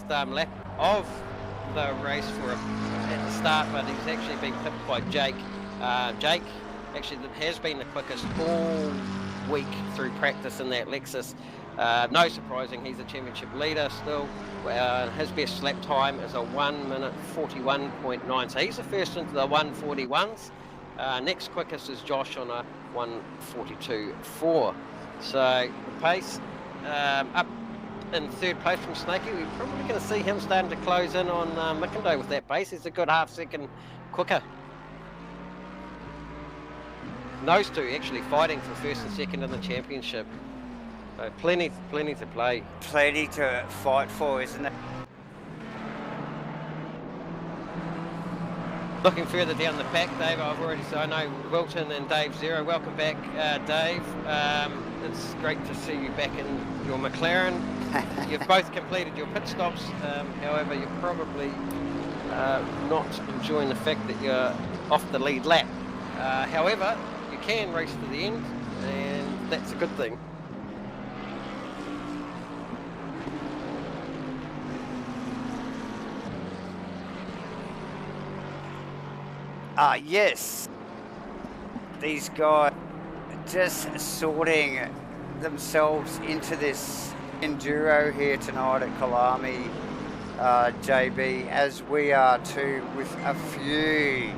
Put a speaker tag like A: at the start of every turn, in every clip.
A: lap of the race for him at the start, but he's actually been pipped by Jake. Jake actually has been the quickest all week through practice in that Lexus. No surprising, he's a championship leader still. His best lap time is a 1 minute 41.9, so he's the first into the 141s. Next quickest is Josh on a 142.4. So the pace up in third place from Snakey. We're probably going to see him starting to close in on Mickindo with that pace. He's a good half second quicker. Those two actually fighting for first and second in the championship. So plenty to play.
B: Plenty to fight for, isn't it?
A: Looking further down the pack, Dave, I know Wilton and Dave Zero. Welcome back, Dave. It's great to see you back in your McLaren. You've both completed your pit stops, however, you're probably not enjoying the fact that you're off the lead lap. However, you can race to the end, and that's a good thing.
B: Yes, these guys just sorting themselves into this enduro here tonight at Kyalami, JB, as we are too, with a few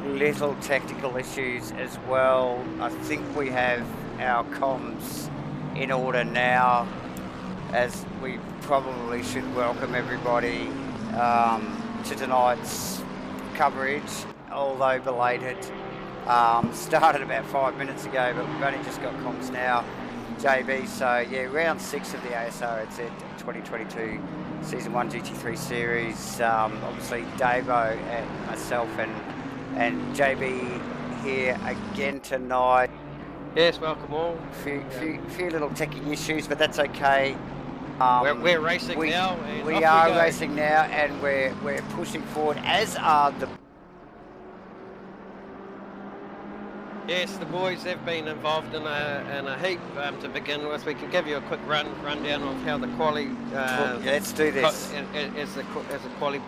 B: little technical issues as well. I think we have our comms in order now, as we probably should welcome everybody to tonight's coverage, although belated. Started about 5 minutes ago, but we've only just got comms now, JB. So yeah, round 6 of the Asrnz 2022 Season 1 GT3 Series. Obviously Davo and myself and JB here again tonight.
A: Yes, welcome all.
B: Few little techie issues, but that's okay.
A: We're racing now. And
B: we are racing now, and we're pushing forward, as are the.
A: Yes, the boys have been involved in a heap to begin with. We can give you a quick rundown of how the quali.
B: Let's do this.
A: As the quali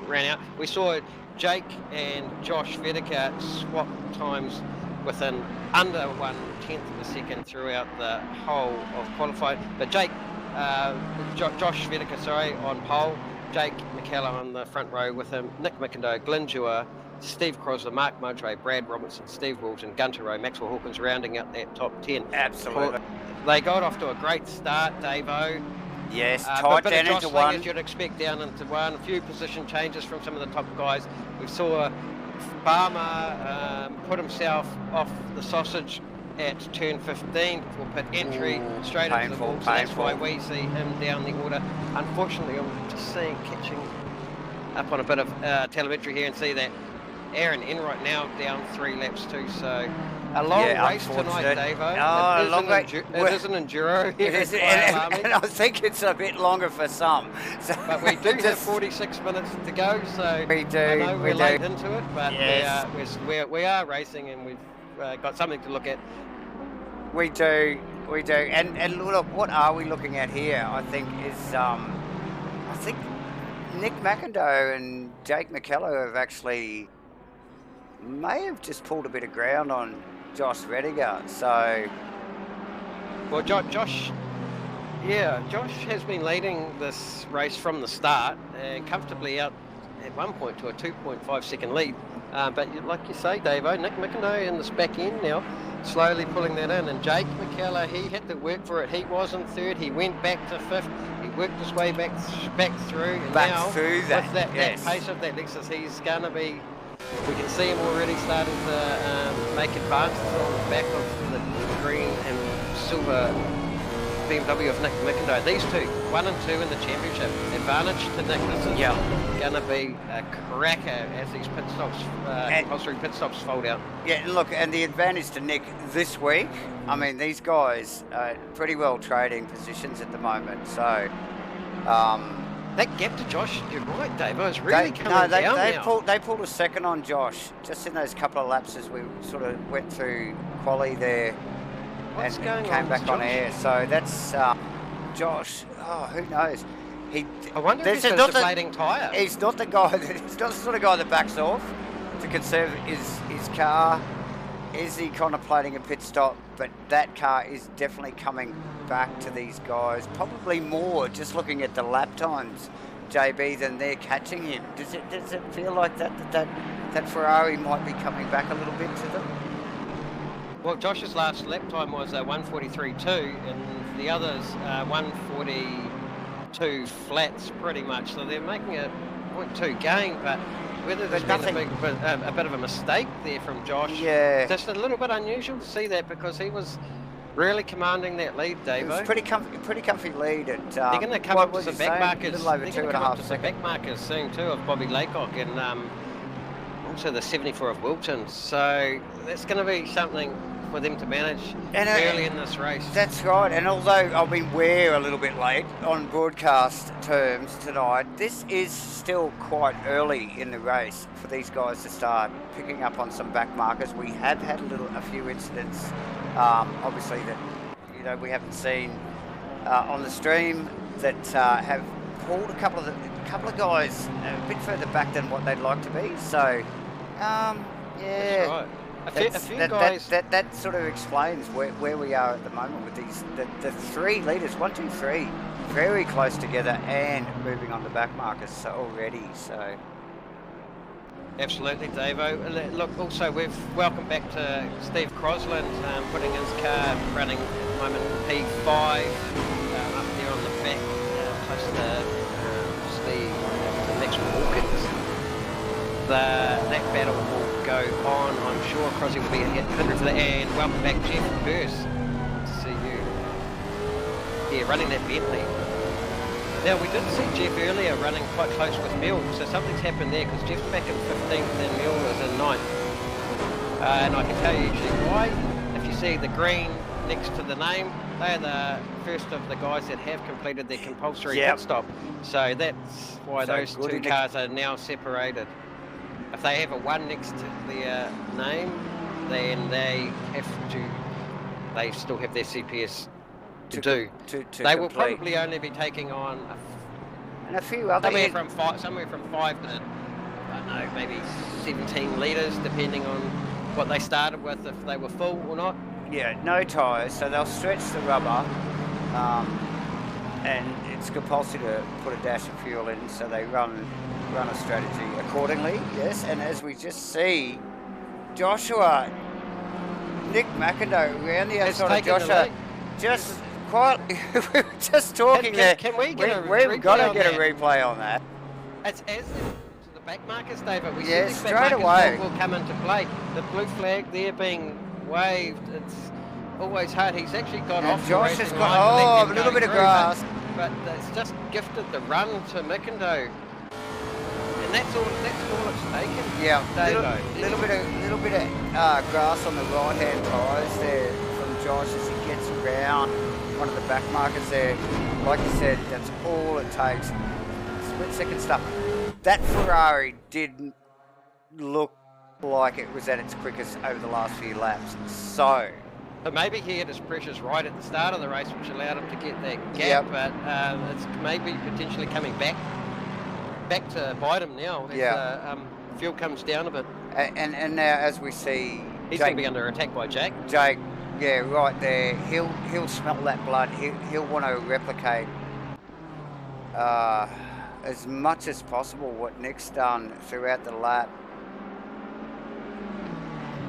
A: ran out, we saw Jake and Josh Vedeker swap times within under 1/10 of a second throughout the whole of qualifying. But Josh Vedeker, on pole. Jake McKellar on the front row with him. Nick Mickindo, Glyn Dewar, Steve Crosler, Mark Mudray, Brad Robertson, Steve Wilton, Gunter Rowe, Maxwell Hawkins rounding out that top 10.
B: Absolutely.
A: They got off to a great start, Dave-O.
B: Yes, tight down into one.
A: As you'd expect, down into one. A few position changes from some of the top guys. We saw Barmer put himself off the sausage at turn 15 before pit entry, straight into the wall. So that's why we see him down the order. Unfortunately, I'm just catching up on a bit of telemetry here and see that Aaron Enright now down 3 laps too. So a long race tonight, Davo.
B: Oh, a long race.
A: It is an enduro.
B: It is, and I think it's a bit longer for some. So
A: but we do have 46 minutes to go, so
B: we do.
A: I know we're late into it, but
B: yes.
A: we are racing, and we've got something to look at.
B: We do. And look, what are we looking at here? I think is I think Nick Mickindo and Jake McKellar have actually may have just pulled a bit of ground on Josh Rediger. So,
A: well, Josh has been leading this race from the start and comfortably out at one point to a 2.5 second lead. But like you say, Davo, Nick Mickindo in this back end now, slowly pulling that in. And Jake McKellar, he had to work for it. He was in third. He went back to fifth. He worked his way back through. And now,
B: through that,
A: with that pace of that Lexus, he's going to be. We can see him already starting to make advances on the back of the green and silver BMW of Nick Mickindo. These two, 1 and 2 in the championship. Advantage to Nick. This is going to be a cracker as these pit stops, compulsory pit stops fold out.
B: Yeah, look, and the advantage to Nick this week, I mean, these guys are pretty well trading positions at the moment. So,
A: that gap to Josh, you're right, Dave. It's really coming down now.
B: They pulled a second on Josh just in those couple of laps as we sort of went through quali there.
A: What's
B: and
A: going
B: came
A: on
B: back on air. So that's Josh. Oh, who knows?
A: I wonder if he's got a deflating tyre.
B: He's not the guy. He's not the sort of guy that backs off to conserve his car. Is he contemplating a pit stop? But that car is definitely coming back to these guys. Probably more just looking at the lap times, JB, than they're catching him. Does it feel like that Ferrari might be coming back a little bit to them?
A: Well, Josh's last lap time was 1:43.2, and the others 1:42 flats pretty much. So they're making a 0.2 gain, but whether there's been a bit of a mistake there from Josh, just a little bit unusual to see that, because he was really commanding that lead, Davo. It was
B: pretty comfy lead. At,
A: they're going to come up to the back markers.
B: A little over 2.5 seconds.
A: The back markers soon too of Bobby Laycock and also the 74 of Wilton. So that's going to be something for them to manage early in this race.
B: That's right, and although I've been a little bit late on broadcast terms tonight, this is still quite early in the race for these guys to start picking up on some back markers. We have had a few incidents, obviously, that we haven't seen on the stream, that have pulled a couple of guys a bit further back than what they'd like to be. So, yeah.
A: That's right. A few guys.
B: That sort of explains where we are at the moment with these the 3 leaders, 1, 2, 3, very close together and moving on the back markers already. So
A: absolutely, Davo. Look, also we've welcome back to Steve Crosland, putting his car running at the moment P5 up there on the back, close to Steve, to Max Hawkins. That battle will go on. I'm sure Crosby will be hit for that. And welcome back, Jeff Hurst. To see you here running that Bentley. Now, we did see Jeff earlier running quite close with Mill, so something's happened there, because Jeff's back in 15th and Mill is in 9th. And I can tell you usually why. If you see the green next to the name, they are the first of the guys that have completed their compulsory pit stop. So that's why those 2 cars are now separated. If they have a 1 next to their name, then they still have their CPS to do. They will probably only be taking on
B: a few other
A: somewhere from 5 to, I don't know, maybe 17 litres, depending on what they started with, if they were full or not.
B: Yeah, no tyres, so they'll stretch the rubber, and it's compulsory to put a dash of fuel in, so they run a strategy accordingly. Yes, and as we just see, Nick McIndoe around the outside of Joshua, just quietly. We were just talking there.
A: Can we get a
B: replay? We've got to get a replay on that.
A: It's as to the back markers, David. We
B: see
A: straight away will come into play. The blue flag there being waved. It's always hard. He's actually got off.
B: Josh has got a little bit of grass,
A: but it's just gifted the run to McIndoe. And that's all it's taken.
B: Yeah, little bit of grass on the right-hand tyres there from Josh as he gets around one of the back markers there. Like you said, that's all it takes. Split-second stuff. That Ferrari didn't look like it was at its quickest over the last few laps. So,
A: but maybe he had his pressures right at the start of the race, which allowed him to get that gap. But it's maybe potentially coming back to bite him now as fuel comes down a bit.
B: And now as we see,
A: he's going to be under attack by Jake.
B: Jake, yeah, right there. He'll smell that blood. He'll want to replicate as much as possible what Nick's done throughout the lap.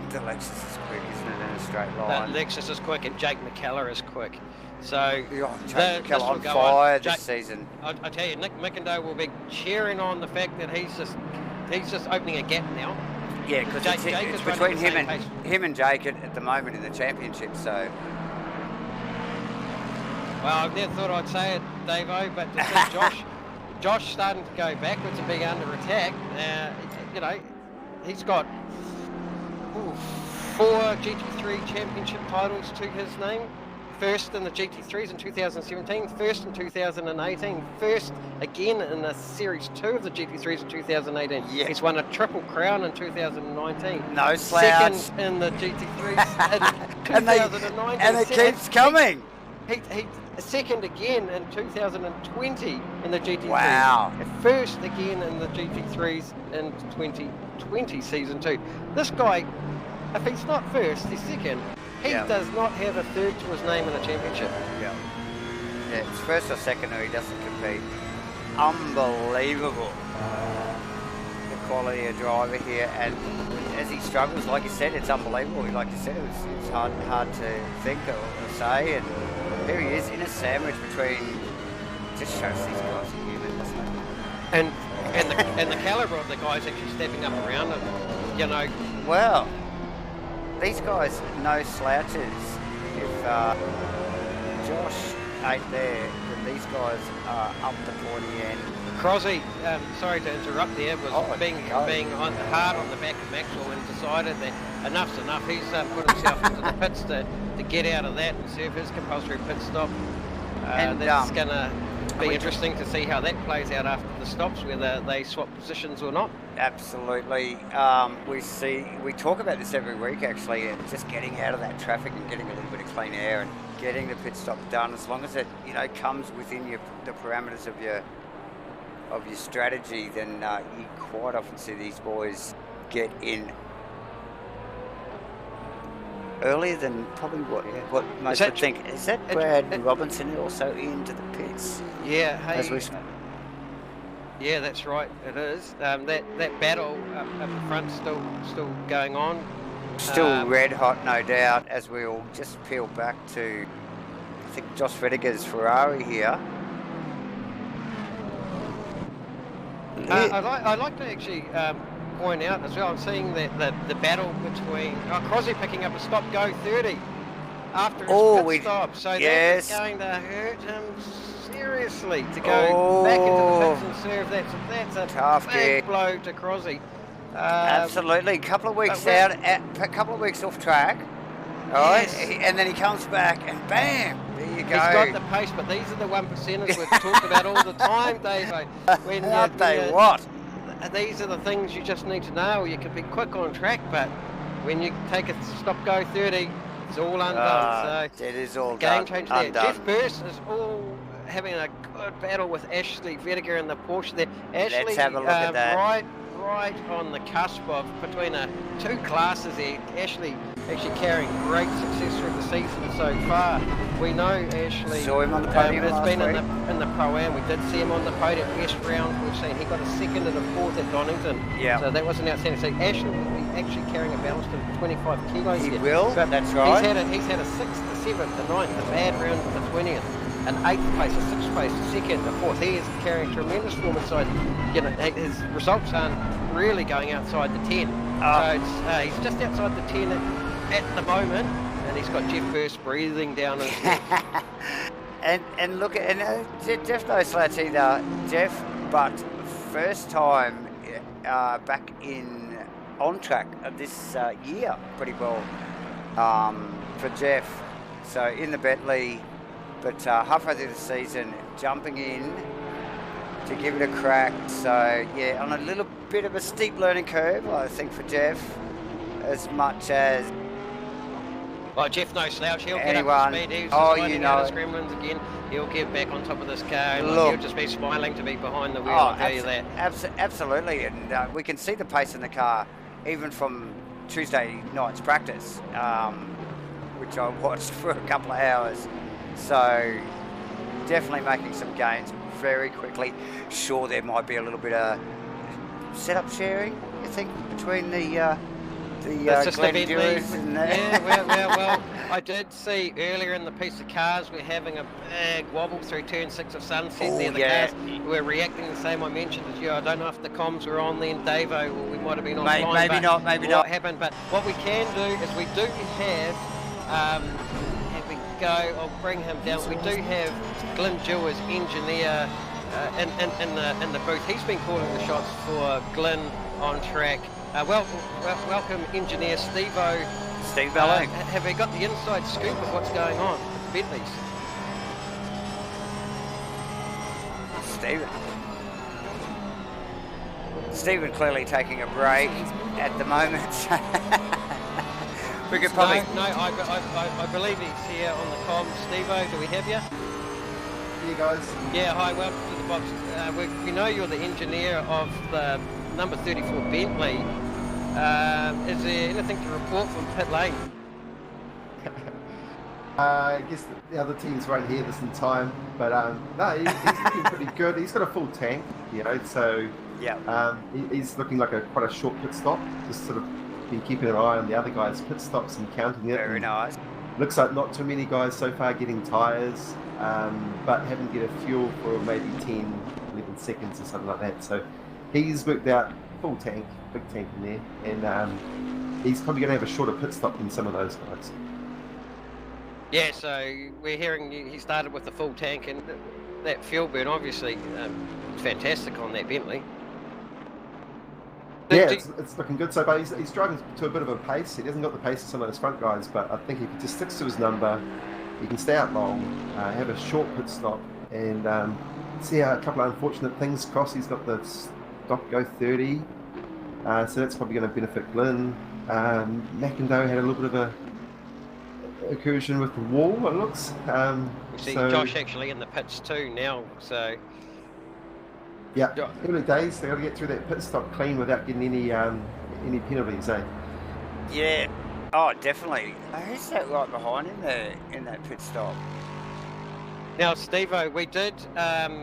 B: The Lexus is quick, isn't it, in a straight line?
A: The Lexus is quick, and Jake McKellar is quick. So
B: Jake McKellar on fire this season.
A: I tell you, Nick McIndoe will be cheering on the fact that he's just opening a gap now.
B: Yeah, because it's between him and Jake at the moment in the championship. So,
A: well, I never thought I'd say it, Davo, but to see Josh starting to go backwards and being under attack. He's got 4 GT3 championship titles to his name. First in the GT3s in 2017, first in 2018, first again in the Series 2 of the GT3s in 2018. Yeah. He's won a triple crown in 2019.
B: No slouch.
A: Second in the GT3s in 2019.
B: And it keeps coming.
A: second again in 2020 in the GT3.
B: Wow.
A: First again in the GT3s in 2020 season 2. This guy, if he's not first, he's second. He does not have a third to his name in a championship.
B: Yeah. Yeah, it's first or second or he doesn't compete. Unbelievable. The quality of driver here, and as he struggles, like you said, it's unbelievable. Like you said, it's hard to think or say, and here he is in a sandwich between. Just shows these guys are human, doesn't it?
A: And the calibre of the guys actually stepping up around him, you know.
B: Well, these guys no slouches. If Josh ain't there, then these guys are up the pointy end.
A: Crosby, sorry to interrupt there, was being hard on the back of Maxwell and decided that enough's enough. He's put himself into the pits to get out of that and serve his compulsory pit stop. That's going to be interesting to see how that plays out after the stops, whether they swap positions or not.
B: Absolutely. We talk about this every week actually, and just getting out of that traffic and getting a little bit of clean air and getting the pit stop done, as long as it comes within the parameters of your strategy, then you quite often see these boys get in earlier than probably what most would think. Is that Brad Robinson also into the pits?
A: Yeah,
B: hey,
A: that's right. It is. That battle up the front still going on.
B: Still red hot, no doubt. As we'll just peel back to, I think, Josh Vediger's Ferrari here.
A: I'd like to actually point out as well, I'm seeing that the battle between Crosby picking up a stop-go 30 after his pit stop, so that's going to hurt him seriously to go back into the pits and serve. That's a tough big blow to Crosby.
B: Absolutely, a couple of weeks out, a couple of weeks off track. Alright, and then he comes back and bam, there you go.
A: He's got the pace, but these are the 1%ers we've talked about all the time, Dave. These are the things you just need to know. You can be quick on track, but when you take a stop-go 30, it's all undone. So
B: it is all
A: game changer there.
B: Undone.
A: Jeff Burst is all having a good battle with Ashley Vediger in the Porsche there. Ashley,
B: let's have a look at that.
A: Right on the cusp of between two classes there. Ashley actually carrying great success through the season so far. We know Ashley
B: saw him on the podium
A: has been
B: week.
A: in the Pro-Am. We did see him on the podium West round. We've seen he got a second and a fourth at Donington. Yeah. So that was an outstanding. So Ashley will be actually carrying a ballast of 25 kilos here.
B: He will,
A: but
B: that's right.
A: He's had a 6th, a 7th, a 9th, a bad round with a 20th. An 8th place, a 6th place, a 2nd, a 4th. He is carrying tremendous form inside. You know, his results aren't really going outside the 10. So he's just outside the 10 at the moment, and he's got Jeff Burst breathing down his neck.
B: and look at Jeff no slouch either, Jeff, but first time back on track of this year, pretty well for Jeff. So in the Bentley. But halfway through the season, jumping in to give it a crack. So, yeah, on a little bit of a steep learning curve, I think, for Jeff, as much as...
A: Well, Jeff no slouch. He'll get up to speed. He's sliding out his gremlins again. He'll get back on top of this car. And he'll just be smiling to be behind the wheel, I'll tell you that.
B: Absolutely, and we can see the pace in the car, even from Tuesday night's practice, which I watched for a couple of hours. So definitely making some gains very quickly. Sure, there might be a little bit of setup sharing, you think, between the Glenduras and
A: well, I did see earlier in the piece of cars we're having a big wobble through turn 6 of Sunset there. The cars were reacting the same I mentioned as you. I don't know if the comms were on then, Davo, or we might have been offline.
B: Maybe not.
A: What happened? But what we can do is we do have I'll bring him down. We do have Glenn Dewars, engineer, in the booth. He's been calling the shots for Glenn on track. Welcome, engineer Steve-O.
B: Steve Bello.
A: Have we got the inside scoop of what's going on with the Bentleys?
B: Stephen clearly taking a break at the moment. We could probably...
A: No, I believe he's here on the comms. Steve-O, do we have you?
C: you guys.
A: Yeah, hi, welcome to the box. We know you're the engineer of the number 34 Bentley. Is there anything to report from pit lane?
C: I guess the other teams won't hear this in time, but no, he's looking pretty good. He's got a full tank, you know, so
B: Yeah.
C: he's looking like quite a short pit stop. Just sort of been keeping an eye on the other guys' pit stops and counting it.
B: Very nice.
C: Looks like not too many guys so far getting tyres, but having to get a fuel for maybe 10, 11 seconds or something like that. So he's worked out full tank, big tank in there, and he's probably going to have a shorter pit stop than some of those guys.
A: Yeah, so we're hearing he started with the full tank, and that fuel burn obviously fantastic on that Bentley.
C: Yeah, it's looking good so far. He's driving to a bit of a pace. He hasn't got the pace of some of those front guys, but I think if he just sticks to his number, he can stay out long, have a short pit stop, and see a couple of unfortunate things cross. He's got the stop go 30, so that's probably going to benefit Glyn. McIndoe had a little bit of a incursion with the wall, it looks.
A: We see Josh actually in the pits too now, so...
C: Yeah, early days, they've got to get through that pit stop clean without getting any penalties, eh?
B: Yeah. Oh, definitely. Who's that right behind him there in that pit stop?
A: Now, Steve-O, we did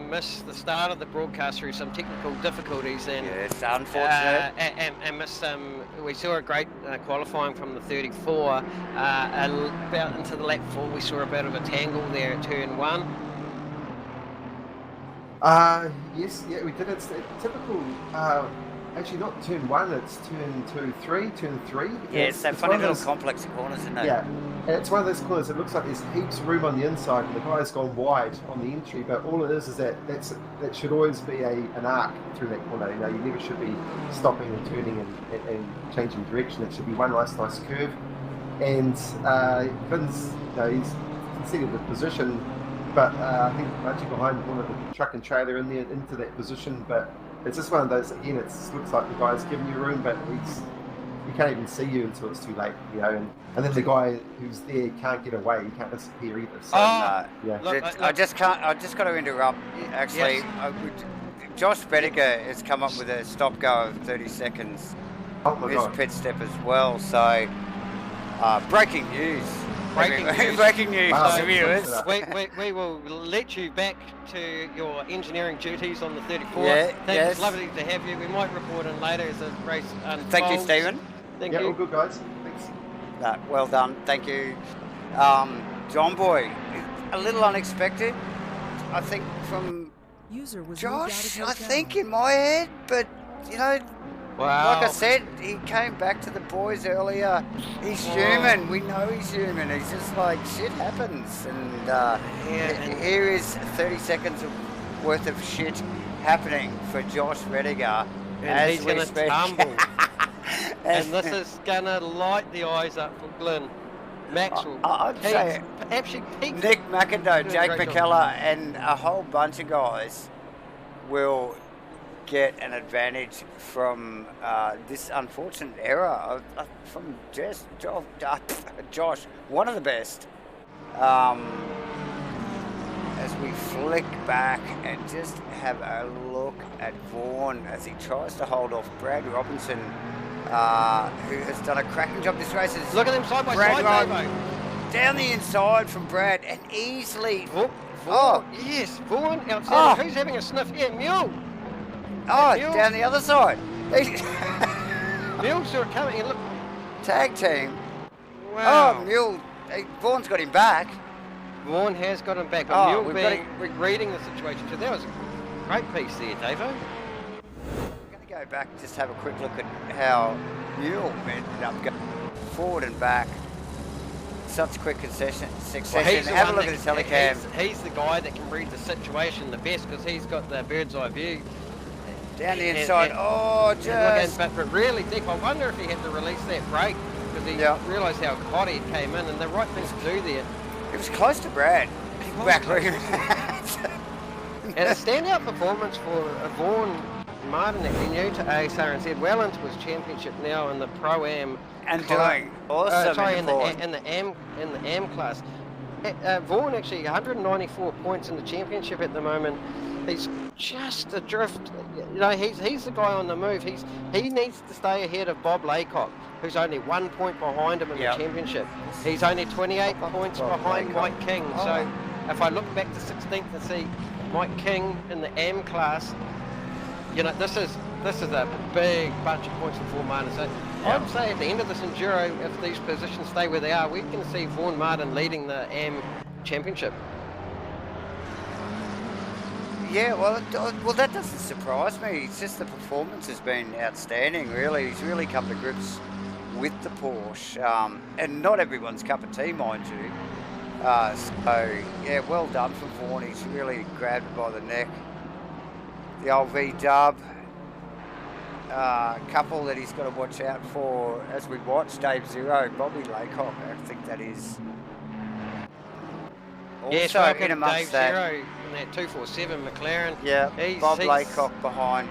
A: miss the start of the broadcast through some technical difficulties, and
B: yes, unfortunate.
A: And missed we saw a great qualifying from the 34. About into the lap 4, we saw a bit of a tangle there at turn 1.
C: Yes, yeah, we did. It's typical. Actually, not turn 1. It's turn 2, 3, turn 3.
B: Yeah, it's that funny little complex of corners, isn't it?
C: Yeah, and it's one of those corners. It looks like there's heaps of room on the inside, and the guy's gone wide on the entry. But all it is that that should always be an arc through that corner. You know, you never should be stopping and turning and changing direction. It should be one nice curve. And Finn's, he's conceded the position. But I think actually behind one of the truck and trailer in there into that position. But it's just one of those, again, it looks like the guy's giving you room, but he can't even see you until it's too late, you know. And then the guy who's there can't get away, he can't disappear either. So, yeah.
B: Look, I just got to interrupt. Actually, yes. Josh Bediger has come up with a stop go of 30 seconds.
C: Oh my God.
B: His pit step as well. So, breaking news. Breaking news, viewers.
A: We will let you back to your engineering duties on the 34.
B: Yeah,
A: It's lovely to have you. We might report in later as the race unfolds.
B: Thank you, Stephen.
A: Thank you.
C: All good, guys. Thanks.
B: Well done. Thank you. John Boy, a little unexpected, I think, from Josh, I think, in my head, but, you know,
A: wow.
B: Like I said, he came back to the boys earlier. He's human. We know he's human. He's just like, shit happens. And here is 30 seconds worth of shit happening for Josh Rediger.
A: And he's going to tumble. And this is going to light the eyes up for Glyn. Maxwell.
B: I'd say
A: actually peaked.
B: Nick McIndoe, Jake McKellar, and a whole bunch of guys will get an advantage from this unfortunate error from Josh, one of the best. As we flick back and just have a look at Vaughan as he tries to hold off Brad Robinson, who has done a cracking job this race.
A: Look at him side by
B: Brad
A: side,
B: down the inside from Brad and easily.
A: Vaughan, yes, Vaughan outside. Who's having a sniff here? Mule. Mule.
B: Down the other side.
A: Mule saw it coming. Look.
B: Tag team.
A: Wow.
B: Oh, Mule. Vaughan's got him back.
A: Vaughan has got him back. Mule reading the situation. So that was a great piece there, Davo.
B: I'm going to go back and just have a quick look at how Mule ended up going forward and back. Such quick succession. Well, have a look at his telecam.
A: He's the guy that can read the situation the best because he's got the bird's eye view.
B: Down the inside.
A: But really, Dick, I wonder if he had to release that brake because he realised how hot he came in, and the right thing to do there.
B: It was close to Brad. Back
A: and a standout performance for Vaughan Martin, new to Asrnz, well into his championship now in the Pro-Am.
B: And doing awesome
A: in the AM class. Vaughan actually 194 points in the championship at the moment. He's just adrift. You know, he's the guy on the move. He needs to stay ahead of Bob Laycock, who's only 1 point behind him in the championship. He's only 28 points behind Mike King. So if I look back to 16th and see Mike King in the M class, you know, this is a big bunch of points for Vaughan Martin. So I'd say at the end of this enduro, if these positions stay where they are, we can see Vaughan Martin leading the M championship.
B: Yeah, well, that doesn't surprise me. It's just the performance has been outstanding, really. He's really come to grips with the Porsche, and not everyone's cup of tea, mind you. So, yeah, well done for Vaughan. He's really grabbed it by the neck. The old V-dub. Couple that he's got to watch out for as we watch Dave Zero, Bobby Laycock. I think that is also in amongst
A: Dave
B: that.
A: Zero in that 247 McLaren.
B: Yeah, Bob Laycock behind.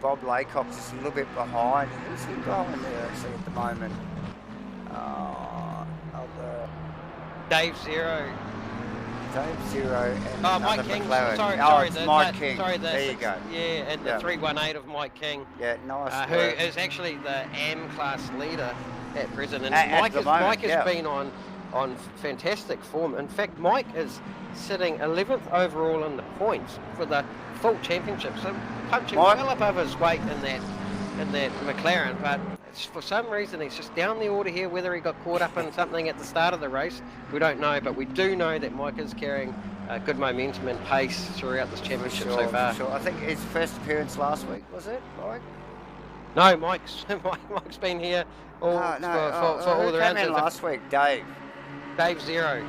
B: Bob Laycock just a little bit behind. Who's he behind there actually at the moment?
A: Dave Zero.
B: Dave Zero and
A: Mike King.
B: McLaren.
A: Sorry,
B: Mike King.
A: There
B: you go.
A: Yeah, and the 318 of Mike King.
B: Yeah, nice.
A: Who is actually the M class leader at present. And
B: Mike
A: has been on fantastic form. In fact, Mike is sitting 11th overall in the points for the full championship. So punching well above his weight in that McLaren, but for some reason he's just down the order here. Whether he got caught up in something at the start of the race, we don't know, but we do know that Mike is carrying good momentum and pace throughout this championship so far.
B: Sure. I think his first appearance last week, was it, Mike?
A: No, Mike's been here for all the rounds.
B: Last week, Dave
A: Zero.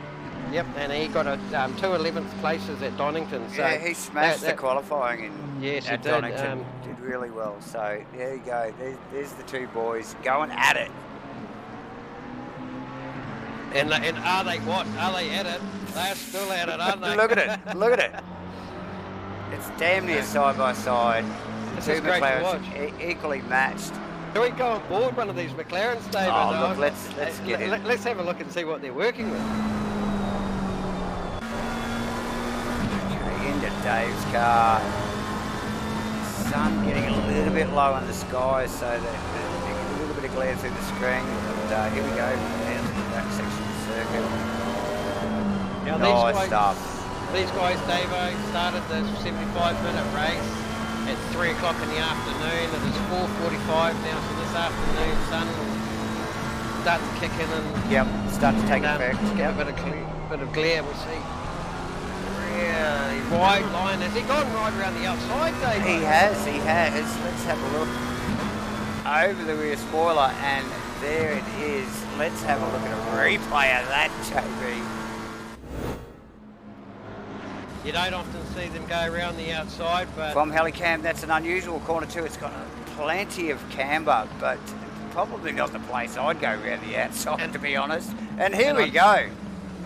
A: Yep, and he got a 2 11th places at Donington. So
B: yeah, he smashed the qualifying
A: at
B: Donington. Did really well. So there you go. There's the two boys going at it.
A: And are they what? Are they at it? They're still at it, aren't they?
B: Look at it. Look at it. It's damn near side by side.
A: This is great to watch.
B: Equally matched.
A: Can we go on board one of these McLarens, David?
B: Oh, look, let's get in.
A: Let's have a look and see what they're working with.
B: Into Dave's car. Sun getting a little bit low in the sky, so that a little bit of glare through the screen. But here we go, down to the back section of the circuit.
A: Now
B: nice stuff.
A: These guys, Davo, started the 75-minute race at 3 o'clock in the afternoon. It is 4:45 now, so this afternoon sun will start to kick in and
B: start to take effect.
A: Get a bit of glare. We'll see. Really wide line. Has he gone right around the outside, Dave?
B: He has. Let's have a look. Over the rear spoiler, and there it is. Let's have a look at a replay of that, JB.
A: You don't often see them go around the outside, but...
B: From Helicam, that's an unusual corner too. It's got plenty of camber, but probably not the place I'd go around the outside, to be honest. And here we go.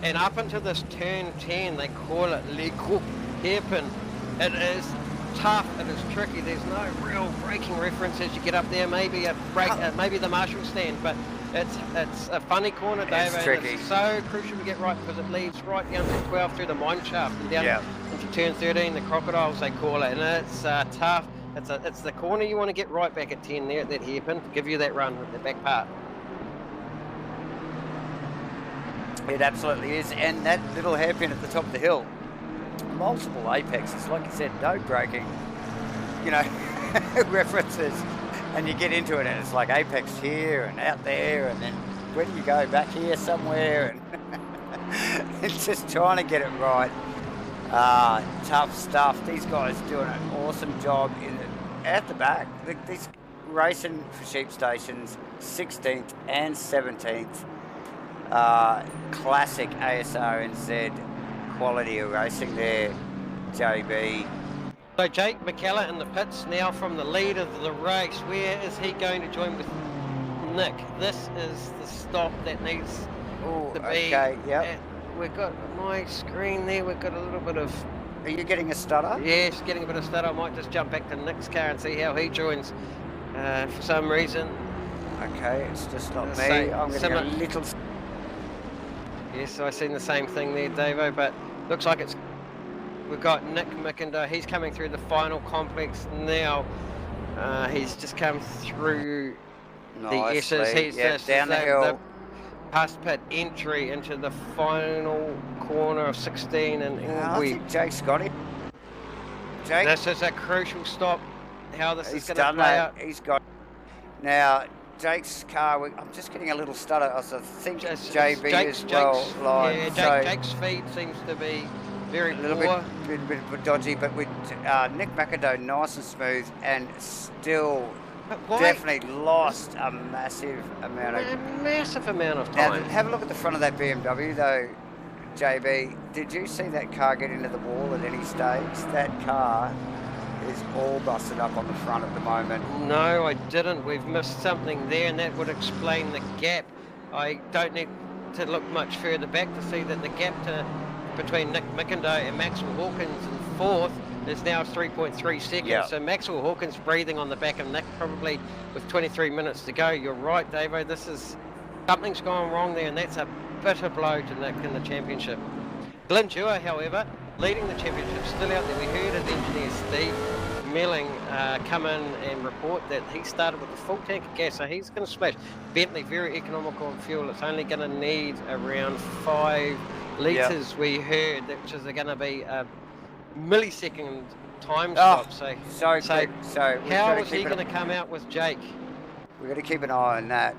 A: And up into this turn 10, they call it Le Coupe hairpin. It is tough, it is tricky. There's no real braking reference as you get up there. Maybe a brake, maybe the marshal stand, but it's a funny corner, Dave.
B: It's tricky.
A: It's so crucial to get right because it leads right down to 12 through the mine shaft and down into turn 13, the crocodiles they call it, and it's tough. It's the corner you want to get right back at 10 there at that hairpin to give you that run with the back part.
B: It absolutely is, and that little hairpin at the top of the hill, multiple apexes, like you said, no braking, references, and you get into it and it's like apex here and out there, and then when do you go back here somewhere, and it's just trying to get it right. Tough stuff. These guys doing an awesome job at the back. These racing for sheep stations, 16th and 17th. Classic Asrnz quality of racing there, JB.
A: So Jake McKellar in the pits now from the lead of the race. Where is he going to join with Nick? This is the stop that needs to be.
B: Okay, yep.
A: We've got my screen there, we've got a little bit of...
B: Are you getting a stutter?
A: Yes, getting a bit of stutter. I might just jump back to Nick's car and see how he joins for some reason.
B: Okay, it's just not me. I'm going to get a little...
A: Yes, I seen the same thing there, Davo, but looks like we've got Nick Mickinder. He's coming through the final complex now. He's just come through the S's.
B: Nicely.
A: He's
B: Yeah, down the hill.
A: past pit entry into the final corner of 16, and
B: I think Jake's got it. Jake,
A: this is a crucial stop. How this is
B: he's
A: going to
B: done
A: play
B: that.
A: out.
B: He's got. Now, Jake's car. I'm just getting a little stutter. I think JB as well.
A: Jake's feed seems to be very
B: a little
A: poor.
B: bit dodgy, but with Nick McIndoe nice and smooth, and still definitely lost a massive amount of
A: time.
B: Now, have a look at the front of that BMW though, JB. Did you see that car get into the wall at any stage? That car is all busted up on the front at the moment.
A: No, I didn't. We've missed something there, and that would explain the gap. I don't need to look much further back to see that the gap between Nick Mickinder and Maxwell Hawkins in fourth is now 3.3 seconds.
B: Yeah.
A: So Maxwell Hawkins breathing on the back of Nick, probably with 23 minutes to go. You're right, Davo. Something's gone wrong there, and that's a bitter blow to Nick in the championship. Glenn Dewar, however, leading the championship, still out there. We heard his engineer Steve Melling come in and report that he started with a full tank of gas, so he's going to splash. Bentley, very economical on fuel. It's only going to need around 5 litres, we heard, which is going to be a millisecond time stop. So
B: how
A: is he going to come out with Jake?
B: We've got to keep an eye on that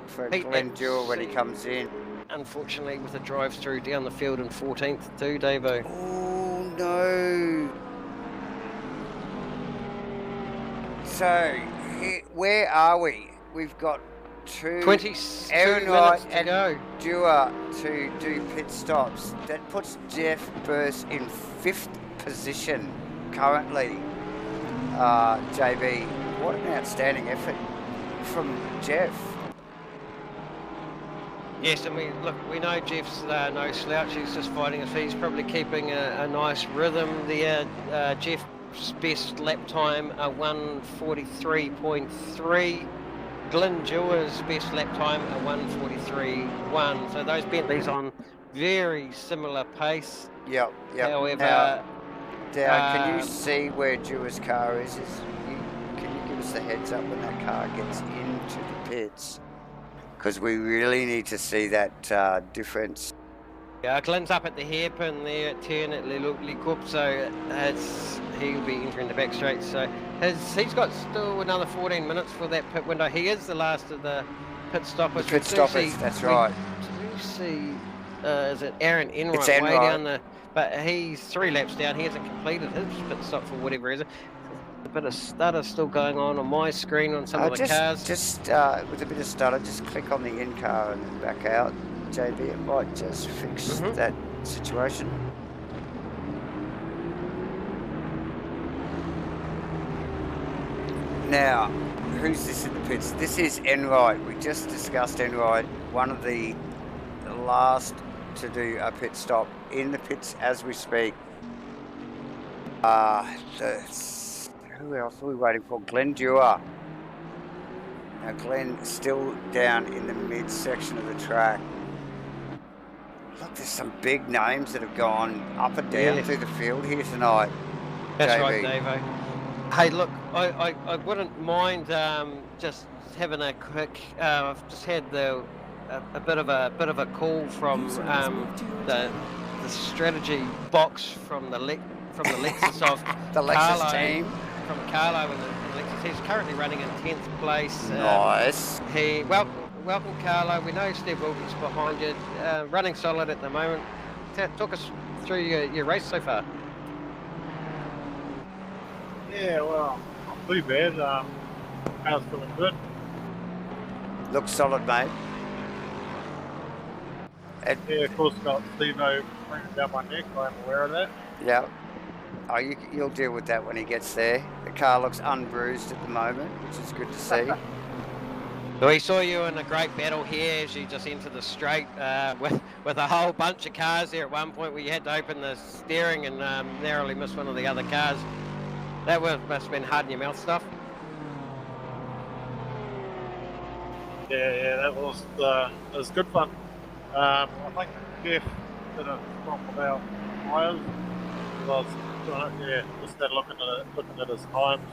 B: for Glenn Dewar when he comes in.
A: Unfortunately, with the drive through down the field in 14th too, Davo.
B: Oh no! So where are we? We've got
A: 22
B: Asrnz
A: to go.
B: Dewar to do pit stops. That puts Jeff Burst in 5th position currently. JB, what an outstanding effort from Jeff.
A: Yes, and we know Jeff's no slouch. He's just fighting us. He's probably keeping a nice rhythm there. Jeff's best lap time, 1:43.3. Glenn Dewar's best lap time, 1:43.1. So those Bentleys on very similar pace.
B: Yep.
A: However,
B: can you see where Dewar's car is? Can you give us the heads up when that car gets into the pits? Because we really need to see that difference.
A: Yeah, Glenn's up at the hairpin there at turn at Le Coupe, so he'll be entering the back straight. So he's got still another 14 minutes for that pit window. He is the last of the pit stoppers.
B: The pit stoppers, that's right.
A: Do you see, is it Aaron Enright?
B: It's
A: way
B: Enright.
A: down the, but he's 3 laps down. He hasn't completed his pit stop for whatever reason. A bit of stutter still going on my screen on some of the cars.
B: Just with a bit of stutter, just click on the in car and then back out. JB, it might just fix that situation. Now, who's this in the pits? This is Enright. We just discussed Enright, one of the last to do a pit stop in the pits as we speak. Who else are we waiting for? Glenn Dewar. Now Glenn still down in the mid-section of the track. Look, there's some big names that have gone up and down through the field here tonight.
A: That's
B: JB.
A: right, Davo. Hey, look, I wouldn't mind just having a quick. I've just had a bit of a call from the strategy box from the Lexus of
B: the Lexus team.
A: From Carlo and the Lexus. He's currently running in 10th place.
B: Nice.
A: Welcome, Carlo. We know Steve Wilkins behind you, running solid at the moment. Talk us through your race so far.
D: Yeah, well, not too bad. Car's feeling good.
B: Looks solid, mate.
D: Yeah, of course, got Steve-O bringing down my neck. I'm aware of that.
B: Yeah. Oh, you'll deal with that when he gets there. The car looks unbruised at the moment, which is good to see.
A: We saw you in a great battle here as you just entered the straight with a whole bunch of cars there at one point where you had to open the steering and narrowly missed one of the other cars. That must have been hard in your mouth stuff.
D: Yeah, that was good fun. I think Jeff did a swap about tyres. Because I was, just had looking at his times.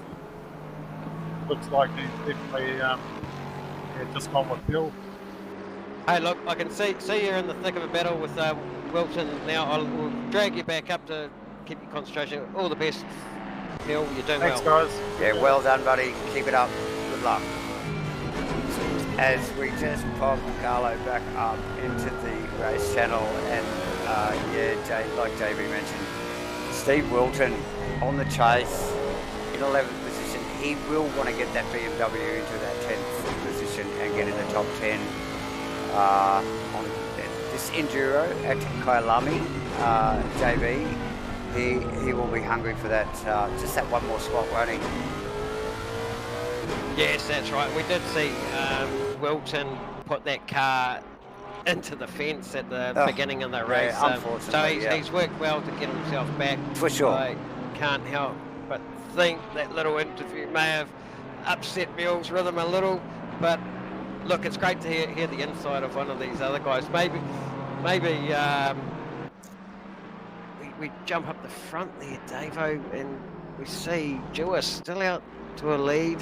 D: Looks like he's definitely just gone with fuel.
A: Hey, look, I can see you're in the thick of a battle with Wilton now. We'll drag you back up to keep your concentration. All the best, Phil. You're doing
D: Thanks,
A: well.
D: guys.
B: Yeah, well done, buddy. Keep it up. Good luck. As we just popped Carlo back up into the race channel, and like JB mentioned, Steve Wilton on the chase in 11th position. He will want to get that BMW into that 10th position and get in the top 10 on this enduro at Kyalami. JB, he will be hungry for that, just that one more spot, won't he?
A: Yes, that's right. We did see Wilton put that car into the fence at the beginning of the race.
B: Yeah, unfortunately,
A: so he's worked well to get himself back.
B: For sure.
A: I can't help but think that little interview may have upset Bill's rhythm a little. But look, it's great to hear the inside of one of these other guys. Maybe we jump up the front there, Davo, and we see Jewis still out to a lead.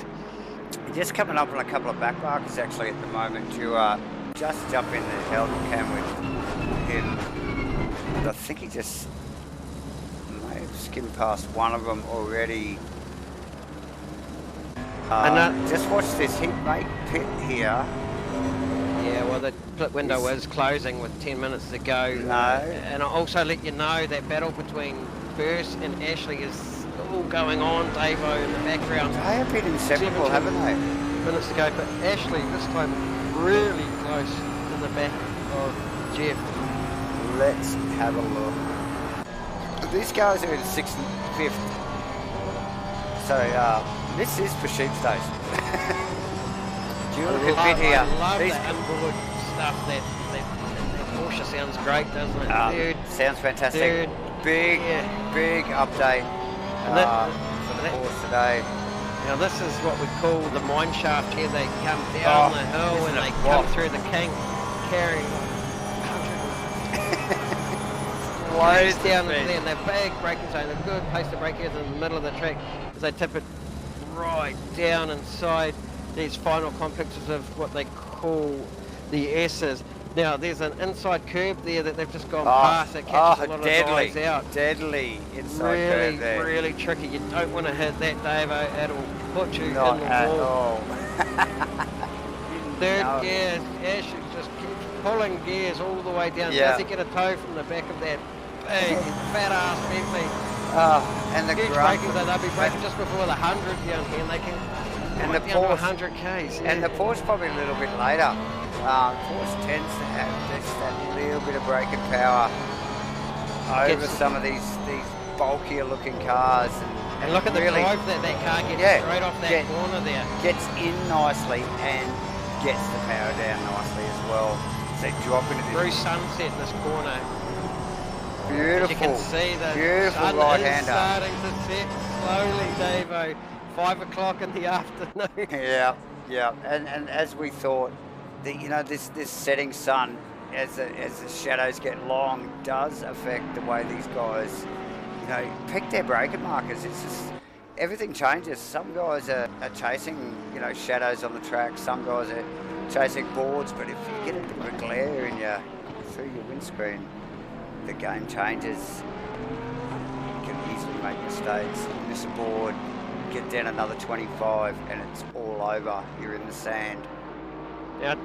B: Just coming up on a couple of back markers actually at the moment to just jump in the held cam with him. But I think he just may have skimmed past one of them already. Just watch this, he may pit here.
A: Yeah, well the pit window is closing with 10 minutes to go.
B: No.
A: And I'll also let you know that battle between Burst and Ashley is all going on, Davo, in the background.
B: They have been inseparable, haven't they?
A: Minutes to go, but Ashley this time really close in the back of Jeff.
B: Let's have a look. These guys are in 6th and 5th. So this is for sheep station. Do you look at bit here?
A: I love
B: These
A: the inboard stuff. That Porsche sounds great, doesn't it?
B: Sounds fantastic. Big update for the course today.
A: Now this is what we call the mine shaft here. They come down the hill and they come through the king carrying loads down there, and they're big braking zone, a good place to brake here in the middle of the track as they tip it right down inside these final complexes of what they call the S's. Now there's an inside curb there that they've just gone past that catches a lot of guys out.
B: Deadly inside curb there.
A: Really tricky. You don't want to hit that, Davo. It'll put you
B: Not
A: in the
B: at
A: wall.
B: all.
A: Third gear, Ash just keeps pulling gears all the way down. Does he get a tow from the back of that big fat ass Bentley?
B: And the
A: huge braking, so they'll be braking just before the 100 down here, and they can
B: and the
A: down
B: Porsche,
A: to 100 k's.
B: And the Porsche probably a little bit later. Porsche tends to have just that little bit of braking power over some of these bulkier looking cars.
A: And look at the drive that car gets straight off that corner there.
B: Gets in nicely and gets the power down nicely as well. So drop into this.
A: Through sunset in this corner.
B: Beautiful.
A: As you can see the
B: beautiful
A: sun
B: right-hander.
A: is starting to set slowly, Davo. 5 o'clock in the afternoon.
B: Yeah. And as we thought, this setting sun, as the shadows get long, does affect the way these guys, pick their braking markers. It's just everything changes. Some guys are chasing, shadows on the track. Some guys are chasing boards. But if you get a bit of a glare through your windscreen, the game changes. You can easily make mistakes. Miss a board, get down another 25, and it's all over. You're in the sand.
A: Now,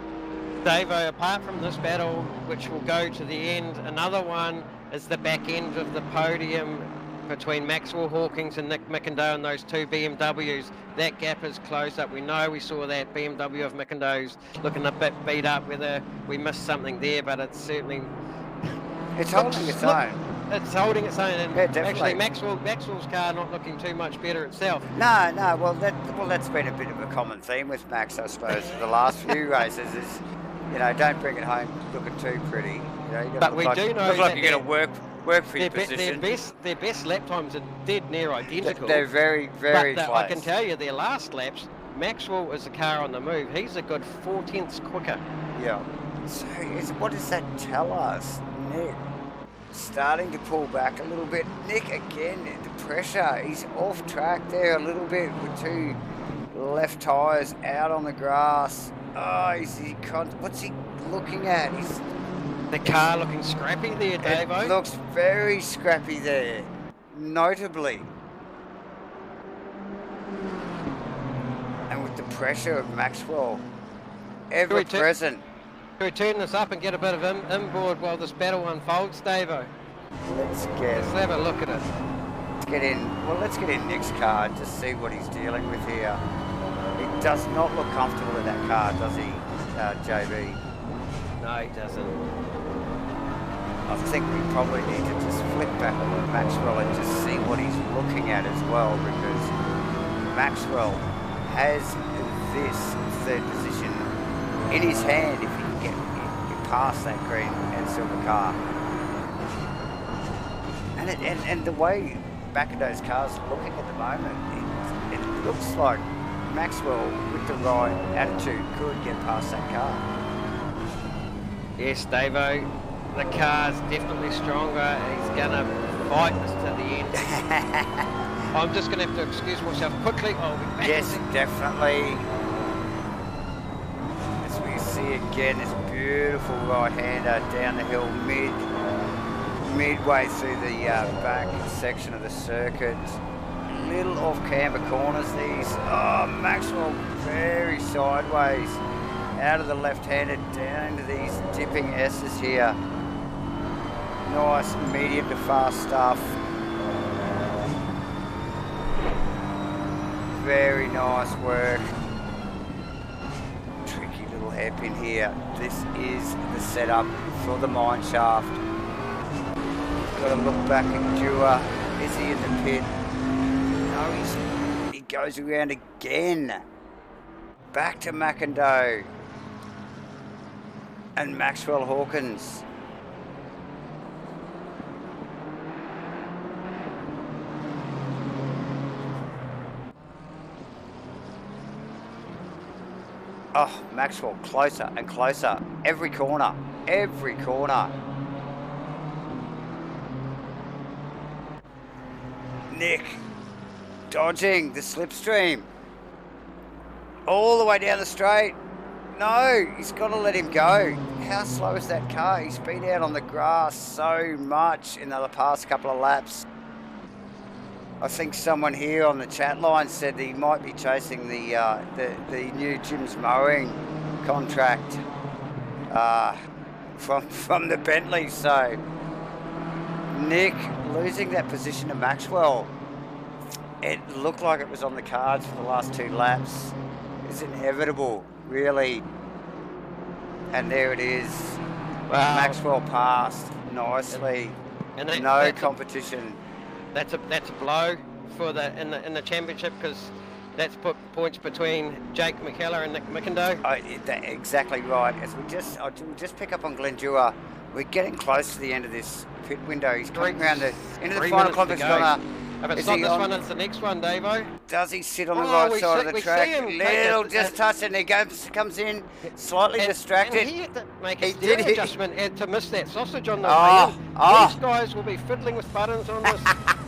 A: Davo, apart from this battle, which will go to the end, another one is the back end of the podium between Maxwell Hawkins and Nick Mcindoe and those two BMWs. That gap is closed up. We saw that BMW of Mcindoe's looking a bit beat up, whether we missed something there, but it's certainly...
B: It's holding its own.
A: It's holding its own, and
B: definitely.
A: actually Maxwell's car not looking too much better itself.
B: No. Well, that's been a bit of a common theme with Max, I suppose, for the last few races. Is don't bring it home looking too pretty.
A: But we do know
B: look like you're going to work for your position.
A: Their best lap times are dead near identical.
B: They're very close.
A: I can tell you, their last laps, Maxwell is the car on the move. He's a good 4 tenths quicker.
B: Yeah. So what does that tell us? Nick starting to pull back a little bit. Nick again, the pressure. He's off track there a little bit with 2 left tyres out on the grass. Oh, what's he looking at?
A: The car looking scrappy there, Davo.
B: It looks very scrappy there, notably. And with the pressure of Maxwell ever present.
A: Can we turn this up and get a bit of inboard while this battle unfolds, Davo?
B: Let's
A: have a look at it.
B: Let's get in Nick's car and just see what he's dealing with here. He does not look comfortable in that car, does he, JB?
A: No, he doesn't.
B: I think we probably need to just flip back on Maxwell and just see what he's looking at as well, because Maxwell has this third position in his hand if he can get past that green and silver car. And the way Bacado's car's looking at the moment, it looks like Maxwell, with the right attitude, could get past that car.
A: Yes, Davo, the car's definitely stronger. He's going to fight this to the end. I'm just going to have to excuse myself quickly. I'll be back.
B: Yes, definitely. As we see again, this beautiful right-hander down the hill midway through the back section of the circuit. Little off-camber corners these. Oh, Maxwell very sideways out of the left-hander down into these dipping S's here. Nice medium to fast stuff. Very nice work. Tricky little hairpin here. This is the setup for the mine shaft. Got to look back at Dewar. Is he in the pit? No, he goes around again. Back to McIndoe. And Maxwell Hawkins. Oh, Maxwell closer and closer. Every corner. Every corner. Nick dodging the slipstream. All the way down the straight. No, he's got to let him go. How slow is that car? He's been out on the grass so much in the past couple of laps. I think someone here on the chat line said that he might be chasing the new Jim's mowing contract from the Bentley. So Nick losing that position to Maxwell. It looked like it was on the cards for the last 2 laps. It's inevitable, really. And there it is. Wow. Maxwell passed nicely. And no competition.
A: That's a blow for in the championship, because that's put points between Jake McKellar and Nick McIndoe.
B: Exactly right. As we just pick up on Glenn Dewar, we're getting close to the end of this pit window. He's coming around the end of the final complex corner.
A: If it's not this one, it's the next one, Davo.
B: Does he sit on the right side of the track? Little just touch, and he comes in slightly distracted.
A: And he had to make a steering adjustment to miss that sausage on the way in. These guys will be fiddling with buttons on this.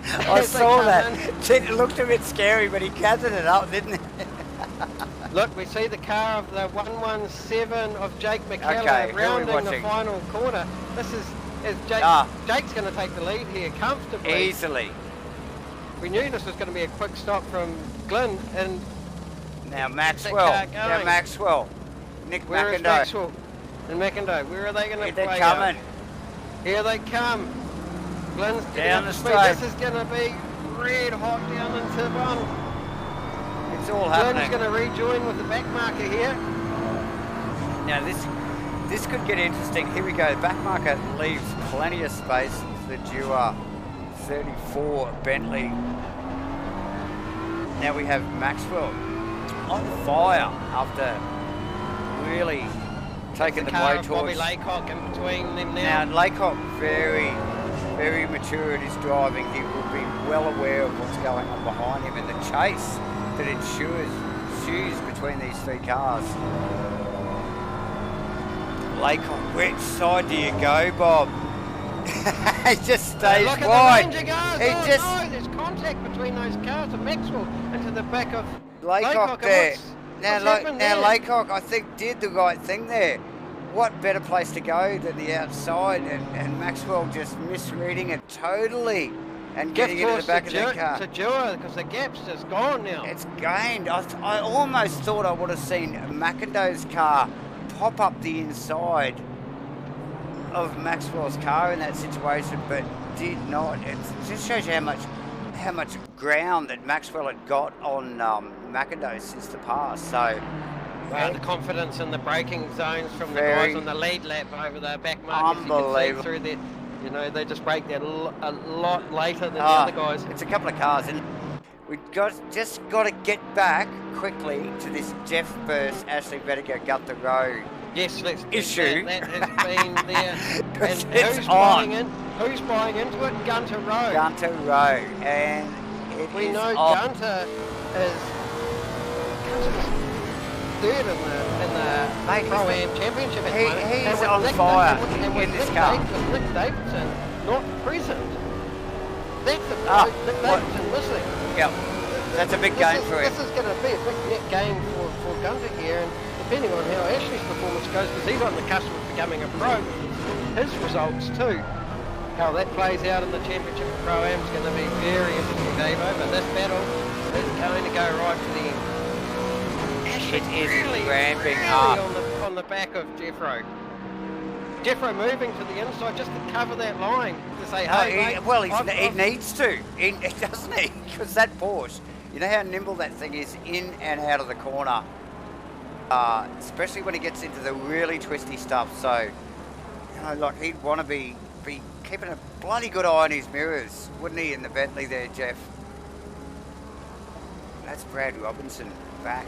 B: I saw that. It looked a bit scary, but he gathered it up, didn't he?
A: Look, we see the car of the 117 of Jake McKellar rounding the final corner. This is Jake's going to take the lead here comfortably.
B: Easily.
A: We knew this was going to be a quick stop from Glenn, and
B: now Maxwell. Nick
A: Where
B: McIndoe.
A: Is Maxwell and McIndoe? Where are they going to play?
B: They're coming.
A: Here they come. Glenn's
B: down the straight.
A: This is going to be red hot down into one.
B: It's all happening.
A: Glenn's going to rejoin with the back marker here.
B: Now this could get interesting. Here we go. The back marker leaves plenty of space for Dewar. 34 Bentley. Now we have Maxwell on fire after really taking the way towards
A: Bobby Laycock in between them now.
B: Now Laycock very, very mature in his driving. He will be well aware of what's going on behind him and the chase that ensues between these 3 cars. Laycock, which side do you go, Bob? He just stays
A: look
B: wide.
A: at the Ranger cars.
B: He
A: Oh,
B: just
A: no, there's contact between those cars and Maxwell into the back of
B: Laycock
A: and
B: there.
A: what's
B: Now
A: happened there?
B: Laycock, I think, did the right thing there. What better place to go than the outside? And Maxwell just misreading it totally and getting into the back of that car.
A: To Dewar, because the gap's just gone now.
B: It's gained. I almost thought I would have seen McIndoe's car pop up the inside of Maxwell's car in that situation, but did not. It just shows you how much ground that Maxwell had got on McIndoe since the pass. So
A: the confidence in the braking zones from the guys on the lead lap over the back markers.
B: Unbelievable.
A: Through there, you know, they just brake that a lot later than the other guys.
B: It's a couple of cars, and we've just got to get back quickly to this Jeff Burst, Ashley Vettiger, Gunther Rowe.
A: Yes, let's
B: issue.
A: that has been there. And
B: it's
A: who's
B: on.
A: Who's buying into it? Gunter Rowe.
B: Gunter Rowe, and
A: we know
B: on.
A: Gunter's third in the Pro-Am Championship.
B: He's on fire in this car.
A: With Nick Davidson not present. That's a Nick Davidson missing.
B: Yep, that's a big game for him.
A: This is going to be a big net game for Gunter here, and depending on how Ashley's performance goes, because he's on the cusp of becoming a pro, his results too. How that plays out in the championship of Pro-Am is going to be very interesting, Davo, but this battle is going to go right to the end.
B: It is
A: really
B: ramping up.
A: On the back of Jeffro. Jeffro moving to the inside just to cover that line, to say, hey, mate,
B: he needs to, doesn't he? Because that Porsche, you know how nimble that thing is in and out of the corner, especially when he gets into the really twisty stuff. So, you know, like he'd want to be keeping a bloody good eye on his mirrors, wouldn't he, in the Bentley there, Jeff? That's Brad Robinson back,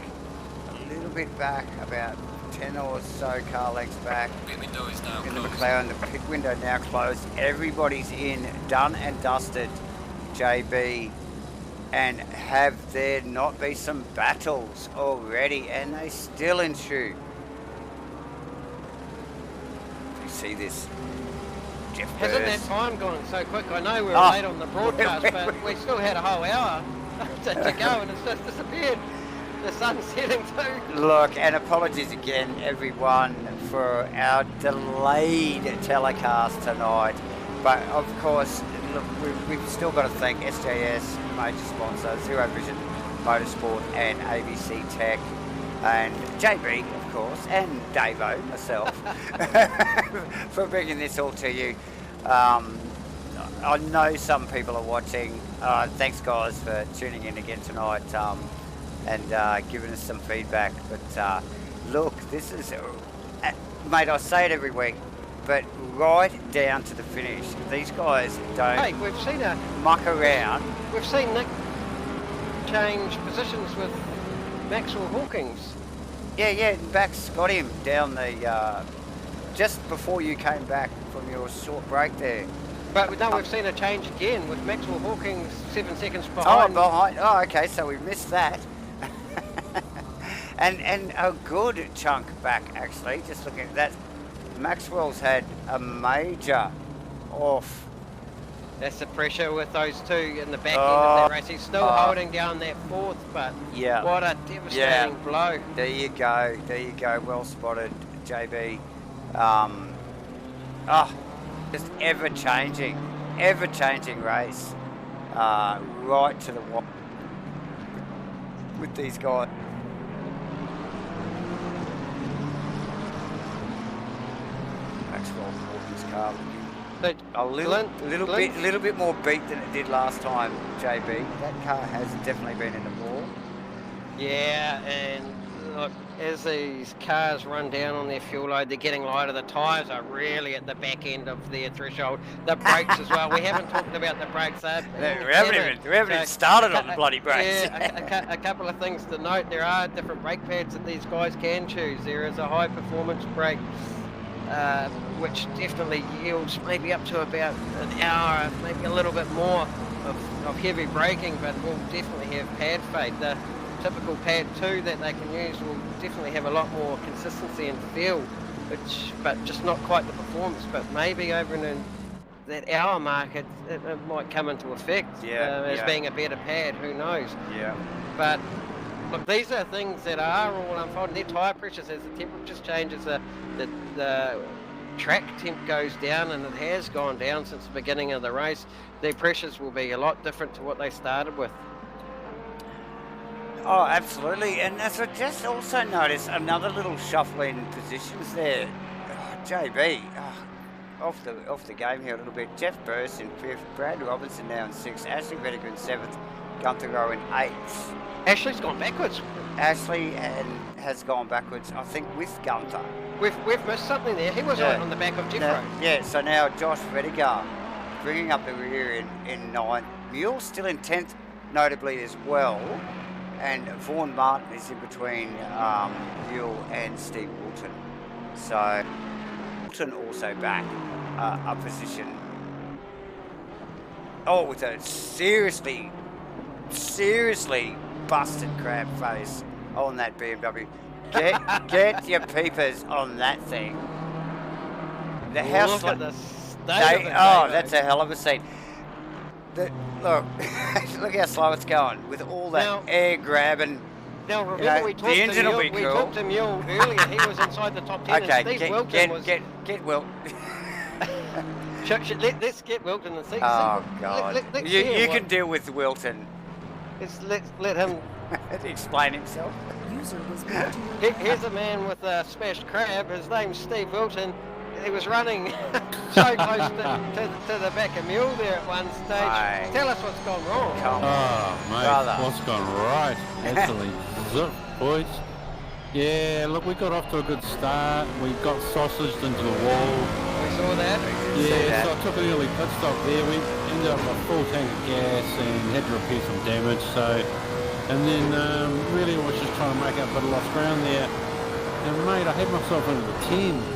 B: a little bit back, about 10 or so car lengths back.
E: Pit window is now
B: in the
E: closed.
B: McLaren, the pit window now closed. Everybody's in, done and dusted, JB. And have there not be some battles already? And they still ensue. You see this? Jeff
A: Hasn't
B: Burst.
A: that time gone so quick? I know we were late on the broadcast, but we still had a whole hour to go, and it's just disappeared. The sun's setting too.
B: Look, and apologies again, everyone, for our delayed telecast tonight. But of course, look, we've still got to thank SJS, major sponsor, Zero Vision Motorsport, and ABC Tech, and JB, of course, and Davo, myself, for bringing this all to you. I know some people are watching. Thanks, guys, for tuning in again tonight. And giving us some feedback. But look, this is, mate, I say it every week, but right down to the finish, these guys don't
A: we've seen
B: muck around.
A: We've seen Nick change positions with Maxwell Hawkins.
B: Yeah, Bax got him down the, just before you came back from your short break there.
A: But no, we've seen a change again with Maxwell Hawkins 7 seconds behind.
B: Oh, okay, so we missed that. And a good chunk back, actually. Just looking at that, Maxwell's had a major off.
A: That's the pressure with those two in the back end of that race. He's still holding down that fourth, but what a devastating blow.
B: There you go. Well spotted, JB. Just ever-changing race. Right to the wall with these guys. Maxwell Hawkins' car a little bit more beat than it did last time, JB. That car has definitely been in the wall.
A: Yeah, and look, as these cars run down on their fuel load, they're getting lighter. The tyres are really at the back end of their threshold. The brakes as well. We haven't talked about the brakes. We
B: haven't even started on the bloody brakes.
A: Yeah, a couple of things to note. There are different brake pads that these guys can choose. There is a high performance brake, which definitely yields maybe up to about an hour, maybe a little bit more of heavy braking, but will definitely have pad fade. The typical pad 2 that they can use will definitely have a lot more consistency and feel but just not quite the performance. But maybe over in that hour mark, it might come into effect as being a better pad. Who knows?
B: Yeah.
A: But look, these are things that are all unfolding. Their tyre pressures, as the temperatures change, as the track temp goes down, and it has gone down since the beginning of the race, their pressures will be a lot different to what they started with.
B: Oh, absolutely. And as I just also noticed, another little shuffle in positions there. Oh, JB, off the game here a little bit. Jeff Burst in 5th, Brad Robinson now in 6th, Ashley Vedder in 7th, Gunther Rowe in 8th.
A: Ashley's gone backwards.
B: Ashley has gone backwards, I think, with Gunther.
A: We've missed something there. He was on the back of Jeff Rowe.
B: Yeah, so now Josh Vedigar bringing up the rear in 9th. Mule still in 10th, notably as well. And Vaughan Martin is in between Mule and Steve Wilton. So Wilton also back a position. Oh, with a seriously busted crab face on that BMW. Get your peepers on that thing. The house.
A: Look at the state of it,
B: that's a hell of a scene. Look, look how slow it's going with all that air grabbing.
A: Now remember, we talked
B: engine
A: to
B: will
A: Mule.
B: be
A: We
B: cool.
A: talked to Mule earlier. He was inside the top 10.
B: Okay,
A: and Steve Wilton was.
B: get Wilton.
A: Let's get Wilton and see.
B: Oh God!
A: Let's
B: you
A: hear
B: can deal with Wilton.
A: Let's let him
B: explain himself.
A: Here's a man with a smashed crab. His name's Steve Wilton. He was running so close to the back of Mule there at one stage.
B: Mate.
A: Tell us what's gone wrong.
E: Mate,
B: brother.
E: what's gone right? Absolutely zip, boys. Yeah, look, we got off to a good start. We got sausaged into the wall.
A: We saw that.
E: Yeah, so I took an early pit stop there. We ended up with a full tank of gas and had to repair some damage. So, and then really I was just trying to make up a bit of lost ground there. And mate, I had myself into the 10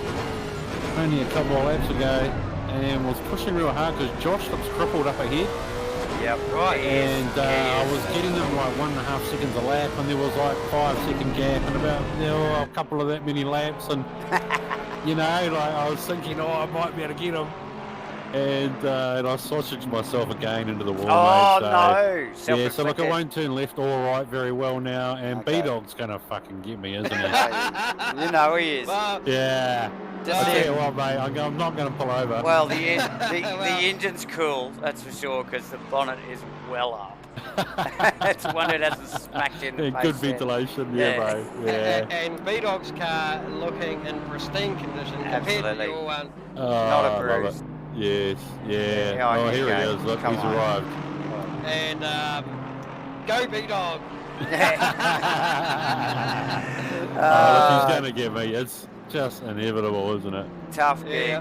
E: only a couple of laps ago, and was pushing real hard because Josh looks crippled up ahead.
B: Yep, right.
E: And I was getting them like 1.5 seconds a lap, and there was like 5-second gap, and about a couple of that many laps, and you know, like I was thinking, I might be able to get him, and I sausaged myself again into the wall.
B: Oh
E: mate, so,
B: no!
E: Yeah, so look, it won't turn left or right very well now, and B-Dog's gonna fucking get me, isn't he?
B: You know he is.
A: Well,
E: Yeah. I tell you what, mate, I'm not going to pull over.
B: Well, the engine's cool, that's for sure, because the bonnet is well up. It's one that hasn't smacked in the face.
E: Good ventilation, mate. Yeah.
A: And B-Dog's car looking in pristine condition compared to your one.
B: Not a bruise.
E: Yes, yeah.
B: Yeah,
E: Here he is. Look, he's arrived.
A: And go B-Dog.
E: Look, he's going to get me. It's just inevitable, isn't it?
B: Tough gig,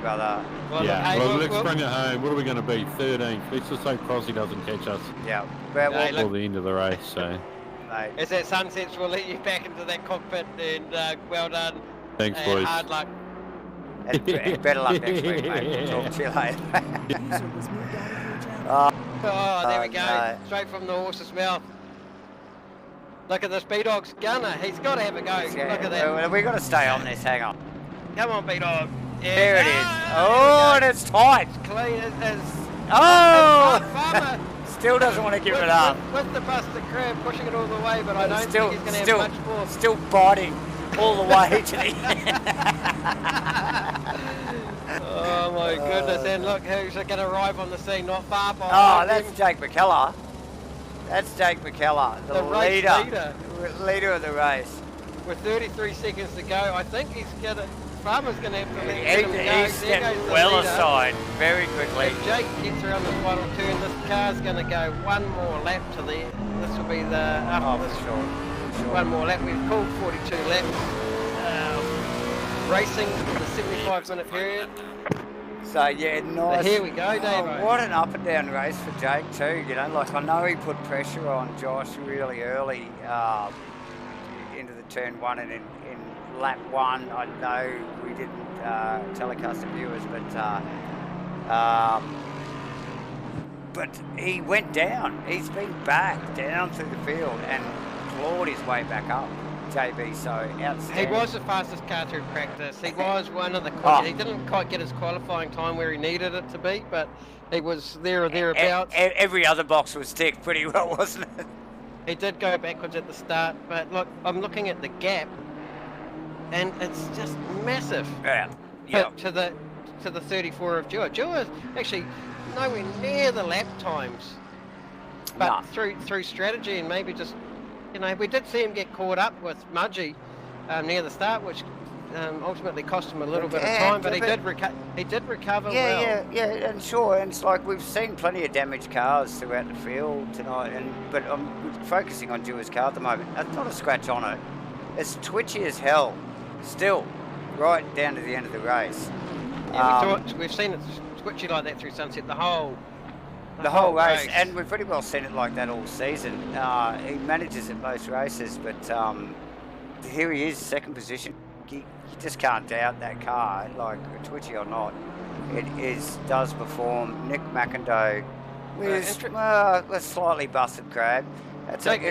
B: brother.
A: Well,
E: Yeah.
A: look, hey,
E: Let's bring it home. What are we going to be? 13th. Let's just hope Crossy doesn't catch us
B: Yeah, but
A: Hey,
E: till the end of the race. So,
B: mate.
A: as that sun sets, we'll let you back into that cockpit, and well done.
E: thanks,
A: And
E: boys.
A: hard luck.
B: And better luck next week, mate. Talk to you later.
A: Oh, there we go.
B: no.
A: Straight from the horse's mouth. Look at this B-Dog's gunner. He's got to have a go. Look at that.
B: Well, we've got to stay on this. Hang on.
A: Come on, B-Dog. Yeah.
B: There it is.
A: Ah,
B: Oh, and
A: there
B: it's tight.
A: we go. Clean as
B: Oh!
A: Farmer.
B: Still doesn't want to give it up.
A: With the busted crab, pushing it all the way, but I don't
B: Still,
A: think he's going to have much more.
B: still biting all the way to the end.
A: Oh my goodness, and look who's going to arrive on the scene not far
B: Oh,
A: behind
B: that's
A: him.
B: Jake McKellar. That's Jake McKellar, the
A: race
B: leader of the race.
A: With 33 seconds to go, I think he's going to... Farmer's going to have to let him go.
B: He
A: There
B: stepped
A: goes the
B: well
A: leader.
B: aside very quickly.
A: If Jake gets around the final turn, this car's going to go one more lap to the... This will be the... After this,
B: Sure.
A: one more lap. We've called 42 laps. Racing for the 75-minute period.
B: So yeah, nice.
A: Here we go, Davo.
B: What an up and down race for Jake too. You know, like I know he put pressure on Josh really early into the turn one, and in lap one, I know we didn't telecast the viewers, but he went down. He's been back down through the field and clawed his way back up. JB, so outstanding.
A: He was the fastest car through practice. He was one of the
B: Oh.
A: He didn't quite get his qualifying time where he needed it to be, but he was there or thereabouts.
B: Every other box was ticked pretty well, wasn't it?
A: He did go backwards at the start, but look, I'm looking at the gap, and it's just massive.
B: Yeah.
A: To the 34 of Dewar. Dewar's actually nowhere near the lap times, but
B: Nah.
A: through strategy and maybe just, we did see him get caught up with Mudgee near the start, which ultimately cost him a little bit of time, but he did recover well.
B: Yeah, and sure, and it's like we've seen plenty of damaged cars throughout the field tonight, but I'm focusing on Dewar's car at the moment. It's not a scratch on it. It's twitchy as hell, still, right down to the end of the race.
A: Yeah, we've seen it twitchy like that through Sunset the whole
B: race, and we've pretty well seen it like that all season. He manages at most races, but here he is, second position. You just can't doubt that car, like twitchy or not. It does perform. Nick McIndoe with a slightly busted crab.
A: Take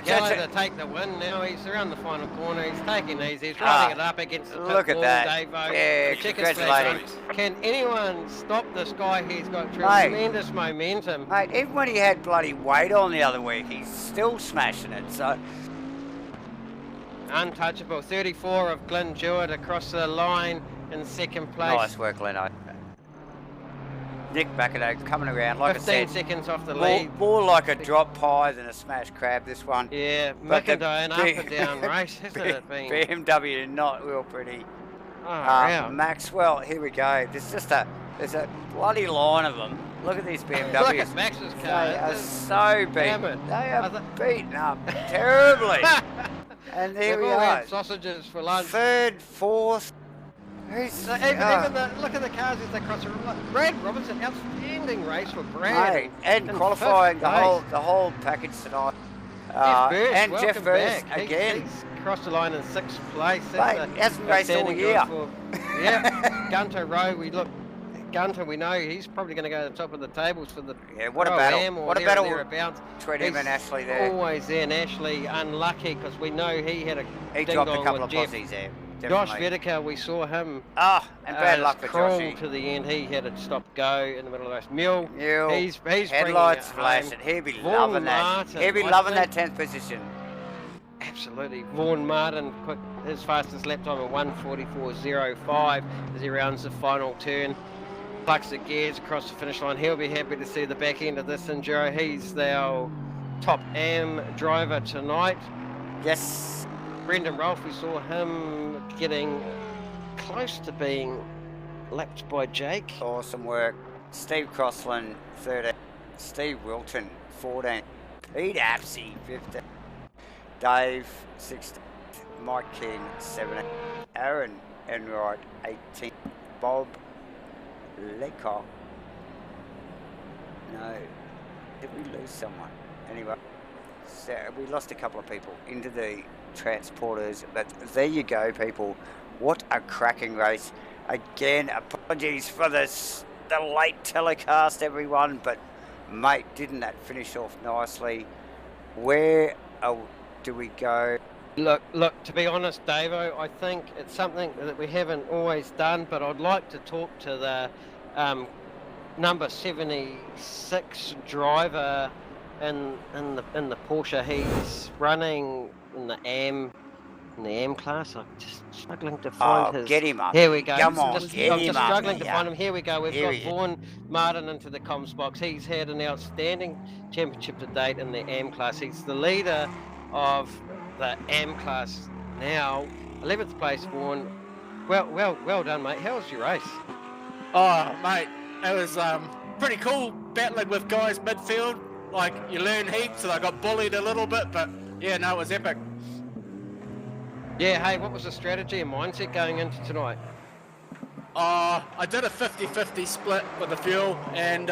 A: the win now. He's around the final corner. He's taking these. He's running it up against the
B: look at that.
A: Davo.
B: Yeah,
A: The checker's
B: congratulations.
A: flag on. Can anyone stop this guy? He's got tremendous momentum.
B: Mate, even when he had bloody weight on the other week, he's still smashing it. So
A: Untouchable. 34 of Glenn Jewett across the line in second place.
B: nice work, Leno. Nick McIndoe coming around, like I
A: 15
B: said,
A: seconds off the lead.
B: more like a drop pie than a smashed crab, this one.
A: Yeah,
B: But the
A: McIndoe, an up and down race, hasn't it been?
B: BMW not real pretty.
A: Oh, wow.
B: Maxwell, here we go. There's a bloody line of them. Look at these BMWs.
A: Look at Max's car.
B: They are so beaten.
A: Hammered.
B: They are beaten up terribly. And there
A: They've
B: we
A: all
B: are.
A: had sausages for lunch.
B: Third, fourth.
A: Even look at the cars as they cross the river. Brad Robertson, outstanding race for Brad.
B: Mate, and
A: in
B: qualifying
A: fifth
B: the whole package tonight.
A: Jeff Burst,
B: and
A: welcome
B: Jeff Burst
A: back.
B: again.
A: He's crossed the line in sixth place.
B: Mate, he hasn't raced all year.
A: Yeah, Gunter Rowe. Gunter, we know he's probably going to go to the top of the tables for the
B: what a battle! What a battle between him and Ashley there.
A: Always there, and Ashley unlucky because we know he had
B: He dropped a couple of Aussies there.
A: Josh
B: Definitely.
A: Vedeker, we saw him.
B: And bad luck for
A: crawl
B: Joshy.
A: to the end. He had a stop go in the middle of the race. Mule, he's
B: headlights
A: bringing it home.
B: flashing. He'll be
A: Vaughan
B: loving
A: Martin,
B: that. He'll be
A: I
B: loving
A: think-
B: that 10th position.
A: Absolutely. Vaughan Martin, his fastest lap time of 1:44.05 as he rounds the final turn. Plucks the gears across the finish line. He'll be happy to see the back end of this Enduro. He's our top AM driver tonight.
B: Yes.
A: Brendan Rolfe, we saw him getting close to being lapped by Jake.
B: Awesome work. Steve Crossland, 13. Steve Wilton, 14. Pete Apsey, 15. Dave, 16. Mike King, 17. Aaron Enright, 18. Bob Lecoq. No. Did we lose someone? Anyway, so we lost a couple of people into the transporters, but there you go, people. What a cracking race. Again, apologies for the late telecast, everyone, but mate, didn't that finish off nicely? Where do we go?
A: Look, to be honest, Davo, I think it's something that we haven't always done, but I'd like to talk to the number 76 driver in the Porsche. He's running in the AM class. I'm just struggling to find his.
B: Get him up.
A: Here we go.
B: Come on,
A: I'm
B: get him
A: just
B: up.
A: struggling to find him. Here we go. We've
B: Here
A: got
B: he is.
A: Vaughan Martin into the comms box. He's had an outstanding championship to date in the AM class. He's the leader of the AM class now. 11th place, Vaughan. Well done, mate. How was your race?
F: Oh, mate, it was pretty cool battling with guys midfield. Like, you learn heaps, and I got bullied a little bit, but yeah, no, it was epic.
A: Yeah, hey, what was the strategy and mindset going into tonight?
F: I did a 50-50 split with the fuel, and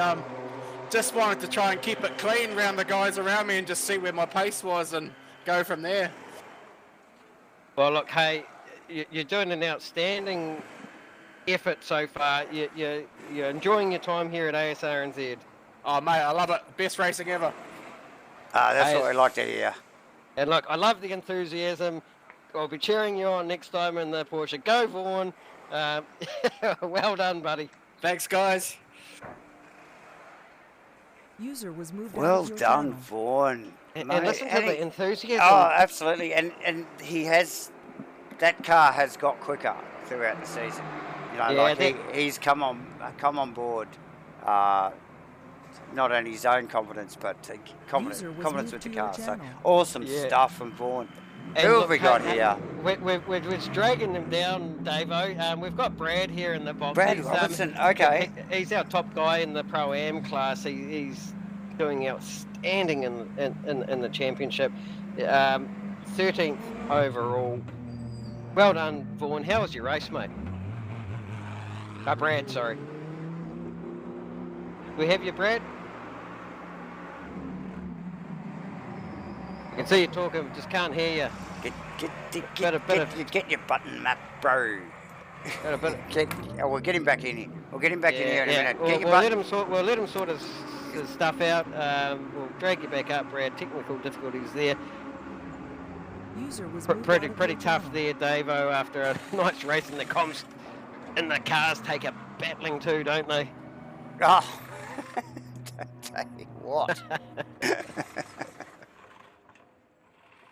F: just wanted to try and keep it clean around the guys around me and just see where my pace was and go from there.
A: Well, look, hey, you're doing an outstanding effort so far. You're enjoying your time here at Asrnz.
F: Oh, mate, I love it. Best racing ever.
B: That's what we like to hear.
A: And look, I love the enthusiasm. I'll be cheering you on next time in the Porsche. Go, Vaughan. Well done, buddy.
F: Thanks, guys.
G: User was moved out
B: Well
G: of your
B: done,
G: channel.
B: Vaughan.
A: And
B: Mate,
A: listen to
B: and
A: the
B: he-
A: enthusiasm.
B: Oh, absolutely. And he has, that car has got quicker throughout the season. You know,
A: Yeah,
B: like he's come on board. Not only his own confidence, but confidence
G: User was
B: with
G: moved
B: the
G: to your
B: car. So
G: channel.
B: awesome
A: Yeah.
B: stuff from Vaughan.
A: And
B: Who have
A: look,
B: we got
A: hey,
B: here?
A: We're just dragging them down, Davo. We've got Brad here in the box.
B: Brad
A: He's,
B: Robertson. Okay.
A: He's our top guy in the Pro-Am class. He's doing outstanding in the championship. 13th overall. Well done, Vaughan. How was your race, mate? Brad, sorry. We have you, Brad? I can see you talking, just can't hear you.
B: Get your button map, bro.
A: Got a bit.
B: We'll get him back in here. We'll get him back in here in a minute.
A: We'll,
B: Get your
A: we'll let
B: button.
A: we'll let him sort his stuff out. We'll drag you back up, Brad. Technical difficulties there.
G: User was moved
A: Pretty
G: out of
A: pretty
G: your
A: tough
G: channel.
A: there, Davo. After a nice race in the comms, and the cars take a battling too, don't they?
B: Oh, don't tell you what.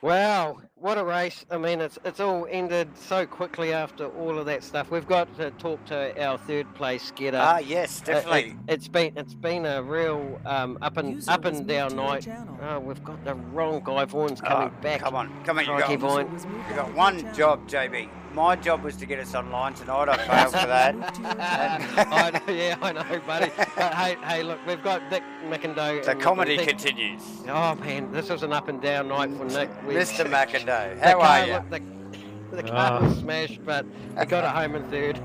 A: Wow, what a race! I mean, it's all ended so quickly after all of that stuff. We've got to talk to our third place getter.
B: Yes, definitely.
A: It's been a real up and
G: User was moved
A: down
G: to your
A: night.
G: channel.
A: Oh, we've got the wrong guy. Vaughan's coming back.
B: Come on. You
A: Crikey,
B: got,
A: Vaughan.
G: User was moved
B: you
G: out
B: got
G: of
B: one
G: your channel.
B: job, JB. My job was to get us online tonight. I failed for that.
G: Moved to your channel.
A: I know, buddy. But hey, look, we've got Nick McIndoe.
B: The
A: and
B: comedy
A: Nick-
B: continues.
A: Oh man, this was an up and down night for Nick.
B: Mr. McIndoe,
A: The
B: how
A: car
B: are you?
A: looked- The car was smashed, but we got it home in third.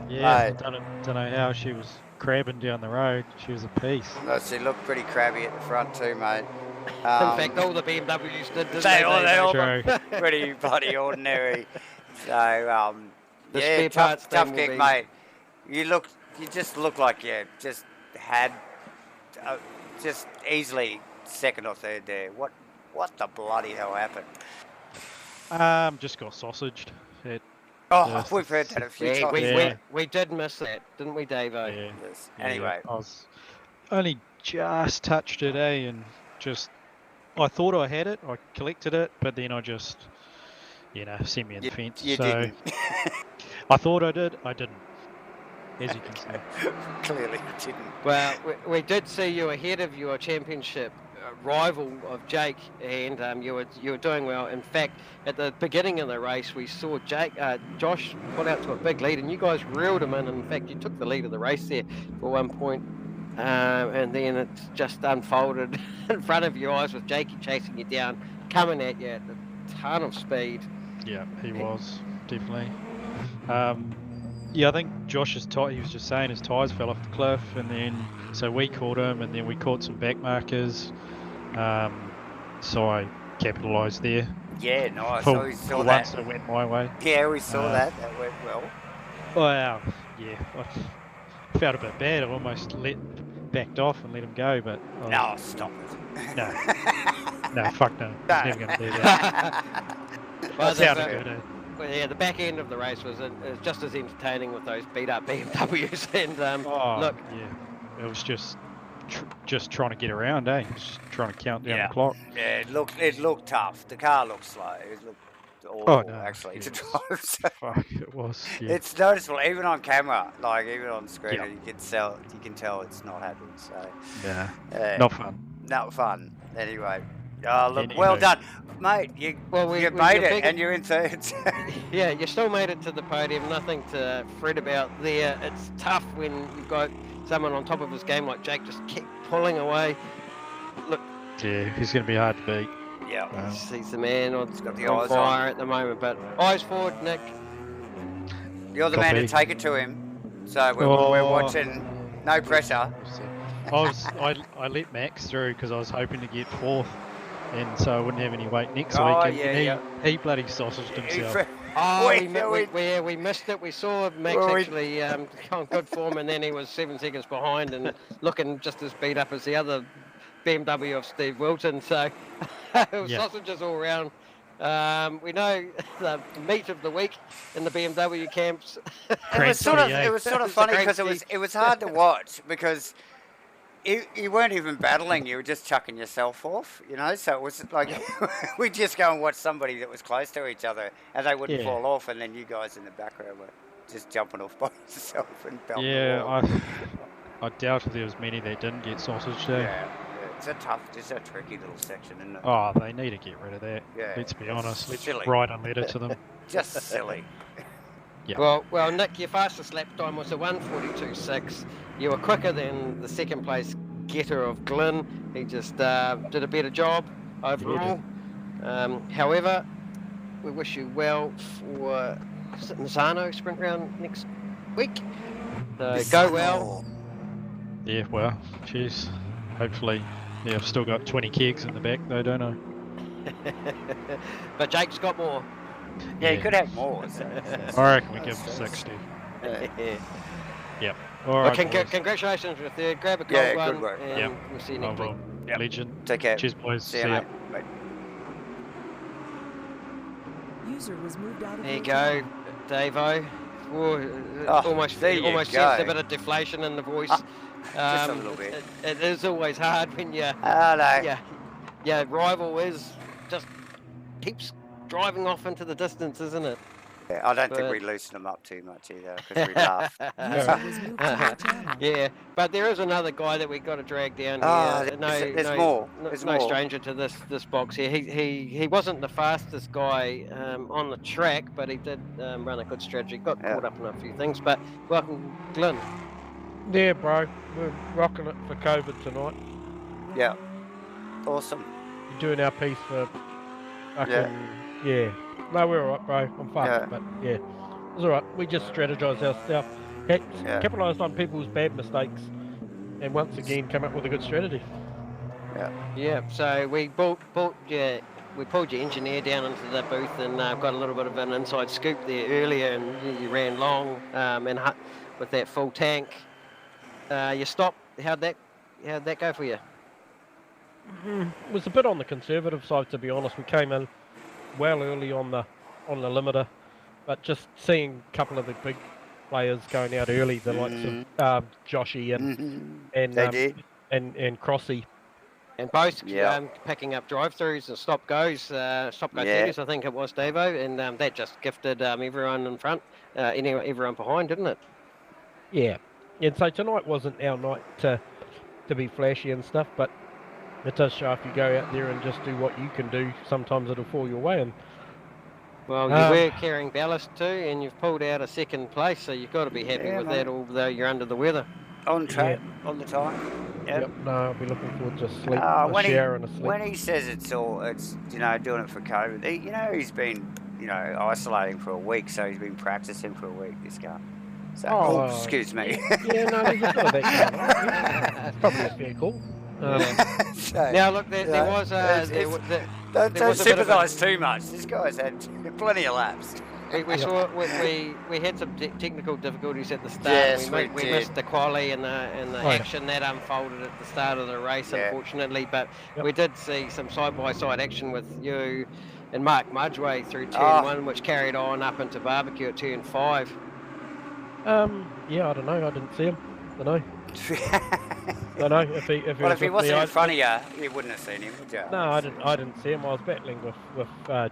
H: Yeah,
B: Mate.
H: don't know how she was crabbing down the road. She was a piece.
B: No, she looked pretty crabby at the front too, mate.
A: In fact, all the BMWs did, didn't
B: they
A: they?
B: all
H: True.
B: look pretty bloody ordinary. So,
A: The
B: yeah,
A: spare parts
B: tough
A: thing will
B: gig,
A: be-
B: mate. You just look like you just had just easily second or third there. What the bloody hell happened?
H: Just got sausaged. It,
B: Oh,
H: Yes.
B: we've heard that a few
A: Yeah,
B: times.
A: we did miss that, didn't we, Davo?
H: yeah,
B: Yes.
H: yeah,
B: Anyway,
H: I was only just touched it, and just I thought I had it. I collected it, but then I just, sent me in the fence.
B: you
H: so
B: didn't.
H: I thought I did. I didn't. As you can see.
B: Clearly you didn't.
A: Well, we did see you ahead of your championship rival of Jake, and you were doing well. In fact, at the beginning of the race, we saw Josh pull out to a big lead, and you guys reeled him in. In fact, you took the lead of the race there for one point, and then it just unfolded in front of your eyes with Jakey chasing you down, coming at you at a ton of speed.
H: Yeah, he was definitely. Yeah, I think Josh's tire. He was just saying his tyres fell off the cliff, and then so we caught him, and then we caught some back markers. So I capitalised there.
B: Yeah, nice.
H: For,
B: We
H: for
B: saw
H: once,
B: that.
H: it went my way.
B: Yeah, we saw
H: Uh,
B: that. That went well.
H: Well, yeah, I felt a bit bad. I almost backed off and let him go, but
B: No, stop it.
H: no, fuck no. I was never going to do that.
A: Well,
H: That sounded
A: there's a-
H: good.
A: Well, yeah, the back end of the race was just as entertaining with those beat up BMWs. And look,
H: Yeah, it was just trying to get around, just trying to count down
B: Yeah.
H: the clock.
B: Yeah, it looked tough. The car looked slow. It looked awful,
H: Oh, no,
B: actually,
H: yeah,
B: to
H: it
B: drive. So
H: Fuck, it was. Yeah.
B: it's noticeable, even on camera, like even on screen,
H: Yeah.
B: you can tell it's not happy. So
H: Yeah, not fun.
B: not fun. Anyway, look,
H: Anyway.
B: well done, mate. You
A: we
B: made
A: you're
B: it,
A: big-
B: and you're in third.
A: yeah, you still made it to the podium. Nothing to fret about there. It's tough when you've got someone on top of his game like Jake just keep pulling away. Look,
H: Yeah, he's going to be hard to beat.
B: Yeah.
A: he's the man on,
B: got the
A: on
B: eyes
A: fire at the moment. But eyes forward, Nick.
B: You're the man to
H: Copy.
B: take it to him. So we're watching. No pressure.
H: I let Max through because I was hoping to get fourth, and so I wouldn't have any weight next
B: Oh,
H: week. And
B: yeah,
H: he bloody sausaged himself.
A: Oh,
B: Wait,
A: we missed it. We saw Max
B: Well, we-
A: actually on good form, and then he was 7 seconds behind and looking just as beat up as the other BMW of Steve Wilton. So it was
H: Yeah.
A: sausages all round. We know the meat of the week in the BMW camps.
B: It was sort of funny because it was hard to watch because you weren't even battling, you were just chucking yourself off, you know, so it was like we'd just go and watch somebody that was close to each other and they wouldn't fall off, and then you guys in the background were just jumping off by yourself and belting the wall.
H: I doubt if there was many that didn't get sausage though.
B: Yeah, it's a tricky little section, isn't it?
H: Oh, they need to get rid of that.
B: Yeah,
H: Let's be honest. Let's
B: silly.
H: write a letter to them.
B: Just silly.
H: Yeah.
A: Well, Nick, your fastest lap time was a 1:42.6. You were quicker than the second place getter of Glyn. He just did a better job overall. However, we wish you well for Misano sprint round next week. So go well.
H: Yeah, well, jeez. Hopefully, I've still got 20 kegs in the back though, don't I?
A: But Jake's got more.
B: Yeah, you could have more. So.
H: I reckon we give him 60. Yep. All right,
A: congratulations with the grab a cold one.
B: Good work.
A: And we'll see you next week.
H: Legend.
B: Take care.
H: Cheers, boys.
B: See you, mate. Bye.
G: User was moved out of
A: There you
G: your
A: go, Davo. Almost
B: go.
A: sense a bit of deflation in the voice.
B: Just a little bit.
A: It is always hard when your rival is just keeps driving off into the distance, isn't it?
B: Yeah, I don't think we loosen them up too much either because we laugh.
G: User was moved to your channel.
A: Yeah, but there is another guy that we've got to drag down here.
B: There's more. There's
A: no
B: more.
A: stranger to this box here. He wasn't the fastest guy on the track, but he did run a good strategy. Got caught up in a few things. But welcome, Glyn.
I: Yeah, bro. We're rocking it for COVID tonight.
B: Yeah. Awesome.
I: We're doing our piece for fucking... Yeah. No, we're alright, bro. I'm fucked, but yeah. It's alright. We just strategised our stuff. Capitalised on people's bad mistakes. And once again, come up with a good strategy.
A: Yeah, so we pulled your engineer down into the booth and got a little bit of an inside scoop there earlier, and you ran long and with that full tank. You stopped. How'd that go for you?
I: It was a bit on the conservative side, to be honest. We came in well early on the limiter, but just seeing a couple of the big players going out early, the likes of Joshy and Crossy.
A: And both picking up drive-throughs and stop-goes 30s, I think it was, Davo, and that just gifted everyone in front, everyone behind, didn't it?
I: Yeah. And so tonight wasn't our night to be flashy and stuff, but it does show if you go out there and just do what you can do, sometimes it'll fall your way. And
A: well, you were carrying ballast too, and you've pulled out a second place, so you've got to be happy with that, although you're under the weather.
B: On track, on the time. Yep.
I: No, I'll be looking forward to sleep, a shower and a sleep.
B: When he says it's doing it for COVID, he's been, isolating for a week, so he's been practicing for a week, this guy. So, excuse me.
I: Yeah, no, there's a bit of that going on. Probably a fair call.
A: Now look, there was
B: don't sympathise too much. This guy's had plenty of laps.
A: We had some technical difficulties at the start.
B: Yes,
A: we missed the quali and the action that unfolded at the start of the race, unfortunately. But we did see some side-by-side action with you and Mark Mudgeway through turn 1, which carried on up into barbecue at turn 5.
I: Yeah, I don't know. I didn't see him. I don't know. I know if he
B: wasn't in front of you, you wouldn't have seen him, would you?
I: No, I didn't see him. I was battling with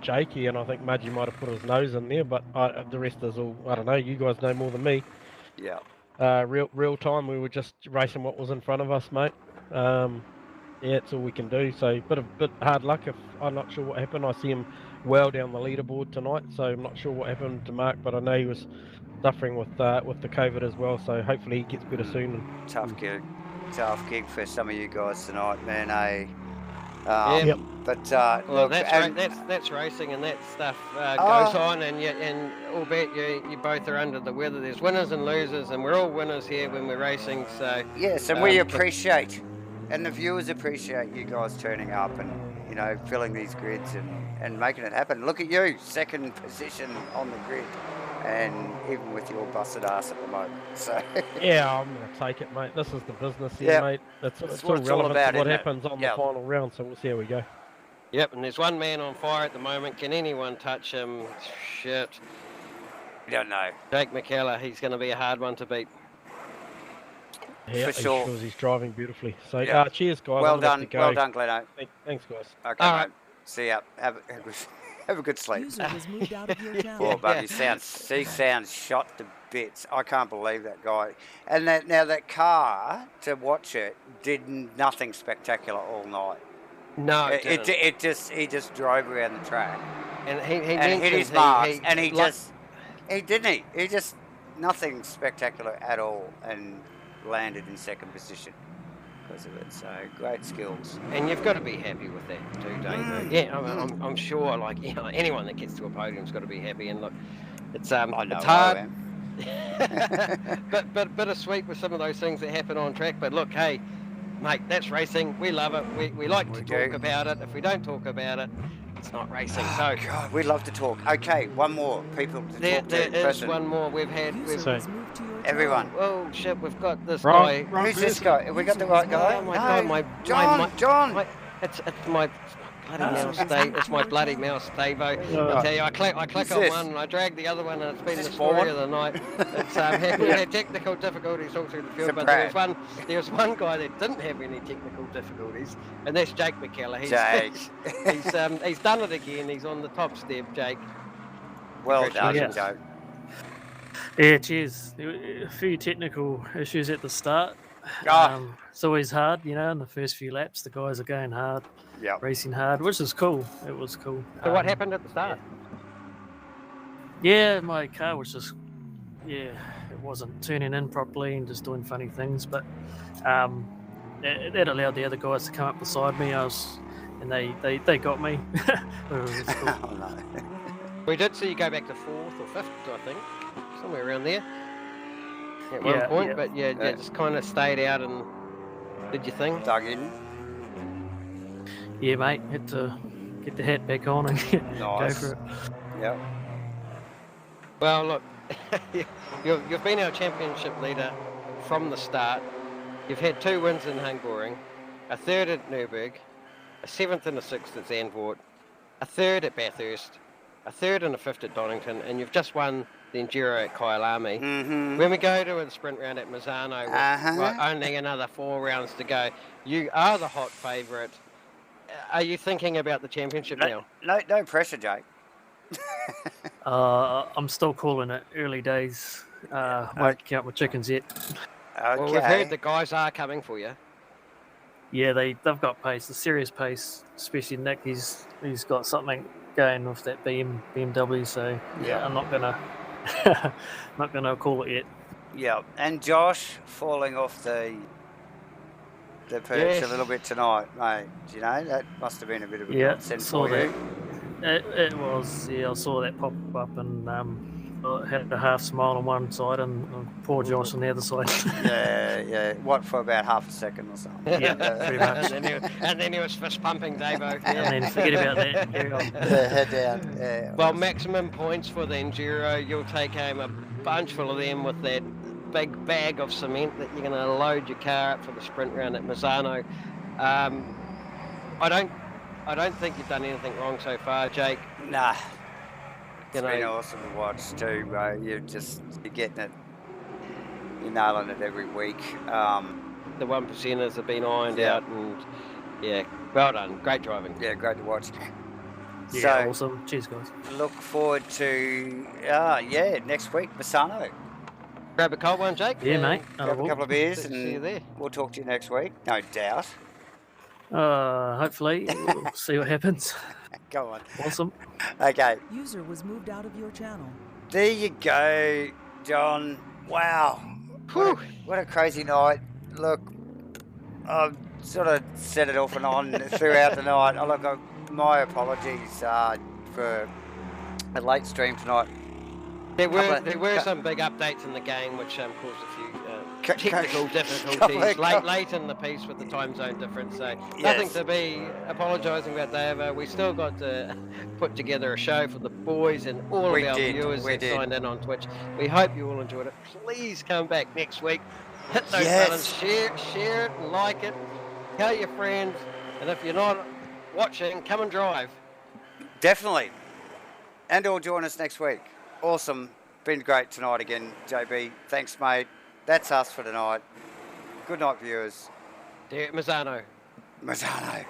I: Jakey, and I think Mudgy might have put his nose in there, but the rest is all, I don't know. You guys know more than me.
B: Yeah.
I: Real time, we were just racing what was in front of us, mate. Yeah, it's all we can do. So, bit hard luck. If I'm not sure what happened, I see him well down the leaderboard tonight, so I'm not sure what happened to Mark, but I know he was suffering with the COVID as well, so hopefully he gets better soon. And,
B: tough gig for some of you guys tonight, man. But
A: well, that's racing, and that stuff goes on, and albeit you both are under the weather, there's winners and losers, and we're all winners here when we're racing. So
B: yes, and we appreciate, and the viewers appreciate you guys turning up and filling these grids and making it happen. Look at you, second position on the grid. And even with your busted ass at the moment, so
I: yeah, I'm gonna take it, mate. This is the business here, mate. It's all relevant to what happons on the final round, so we'll see how we go.
A: Yep, and there's one man on fire at the moment. Can anyone touch him? Shit.
B: I don't know.
A: Jake McKellar, he's going to be a hard one to beat.
I: Yeah,
B: For sure.
I: He shows he's driving beautifully. So,
B: Yeah.
I: cheers, guys.
B: Well
I: I'm gonna have
B: done,
I: to go.
B: well done, Gleno.
I: Thanks, guys.
B: Okay,
A: All
B: mate.
A: right.
B: See ya. Have a good sleep.
G: User was moved out of your
B: Poor
G: channel.
B: buggy he sounds shot to bits. I can't believe that guy. And that car, to watch it, did nothing spectacular all night.
A: No, it didn't.
B: He just drove around the track
A: And he
B: and hit his
A: mentioned
B: marks, and he just nothing spectacular at all, and landed in second position because of it. So great skills.
A: And you've got to be happy with that too, don't you? Yeah, I'm sure. Like, you know, anyone that gets to a podium's got to be happy. And look, it's
B: I know
A: it's
B: I
A: hard,
B: am.
A: but bittersweet with some of those things that happen on track. But look, hey, mate, that's racing. We love it. We like to talk about it. If we don't talk about it, it's not racing. So
B: God, we love to talk. Okay, one more people to
A: there
B: talk to.
A: is one more. We've
G: User was moved to your
B: Everyone.
A: Oh shit, we've got this
H: Wrong.
A: guy.
B: Who's this guy? Have we got the right guy?
A: Oh my God,
B: John.
A: It's my bloody mouse, Dave. It's my bloody mouse, Davo. I tell you, I click on
B: this?
A: one and I drag the other one, and it's been the
B: this
A: story
B: Vaughan?
A: of the night. It's we had technical difficulties all through the field, but there was one guy that didn't have any technical difficulties, and that's Jake McKellar. He's done it again. He's on the top step, Jake.
B: Well done,
J: Yeah.
B: Joe.
J: Yeah, cheers. A few technical issues at the start.
B: Ah.
J: It's always hard, you know, in the first few laps. The guys are going hard,
B: Yep.
J: racing hard, which is cool. It was cool.
A: So what happened at the start?
J: Yeah, my car was just, it wasn't turning in properly and just doing funny things. But that allowed the other guys to come up beside me. And they got me. It was cool.
B: Oh, no.
A: We did see you go back to 4th or 5th, I think, somewhere around there at one point.
J: yeah.
A: But yeah, just kind of stayed out and did your thing.
B: Dug in.
J: Yeah, mate, had to get the hat back on and go
B: Nice.
J: for it.
B: Yep.
A: Well, look, you've been our championship leader from the start. You've had 2 wins in Hungary, a 3rd at Nürburgring, a 7th and a 6th at Zandvoort, a 3rd at Bathurst, a 3rd and a 5th at Donington, and you've just won the Enduro at Kyalami.
B: Mm-hmm.
A: When we go to a sprint round at Misano, with only another 4 rounds to go, you are the hot favourite. Are you thinking about the championship now?
B: No pressure, Jake.
J: I'm still calling it early days. Won't count my chickens yet.
B: Okay.
A: Well, we've heard the guys are coming for you.
J: Yeah, they've got pace, a serious pace. Especially Nick, he's got something going with that BMW. So
B: Yeah.
J: I'm not gonna call it yet.
B: Yeah, and Josh falling off the perch a little bit tonight, mate. Do you know that must have been a bit of a godsend
J: saw
B: for
J: that.
B: you.
J: It was. Yeah, I saw that pop up and had a half smile on one side and poor Josh on the other side.
B: Yeah. What, for about half a second or something?
J: Yeah, pretty much.
A: and then he was fist pumping Davo.
J: And then forget about that and carry on.
B: Yeah, head down. Yeah.
A: Well, maximum points for the Enduro. You'll take home a bunch full of them with that big bag of cement that you're going to load your car up for the sprint round at Misano. I don't think you've done anything wrong so far, Jake.
B: Nah.
A: You
B: It's been
A: know,
B: awesome to watch too, bro. You're getting it. You're nailing it every week.
A: the 1%ers have been ironed
B: Yeah.
A: out, and yeah, well done. Great driving.
B: Yeah, great to watch.
J: Yeah,
B: So,
J: awesome. Cheers, guys.
B: look forward to, next week, Misano.
A: Grab a cold one, Jake.
J: Yeah,
A: and
J: mate.
B: Grab a couple of beers
A: see you
B: and
A: there.
B: we'll talk to you next week. No doubt.
J: Hopefully, we'll see what happens.
B: Go on.
J: Awesome.
B: Okay.
G: User was moved out of your channel.
B: There you go, John. Wow. What a crazy night. Look, I've sort of set it off and on throughout the night. My apologies for a late stream tonight.
A: There were some big updates in the game which caused a few technical difficulties late in the piece with the time zone difference. So nothing to be apologising about, Dave. We still got to put together a show for the boys and all of our viewers that signed in on Twitch. We hope you all enjoyed it. Please come back next week. Hit those buttons, share it, like it, tell your friends, and if you're not watching, come and drive.
B: Definitely. And all join us next week. Awesome. Been great tonight again, JB. Thanks, mate. That's us for tonight. Good night, viewers.
A: Derek Mazzano.
B: Mazzano.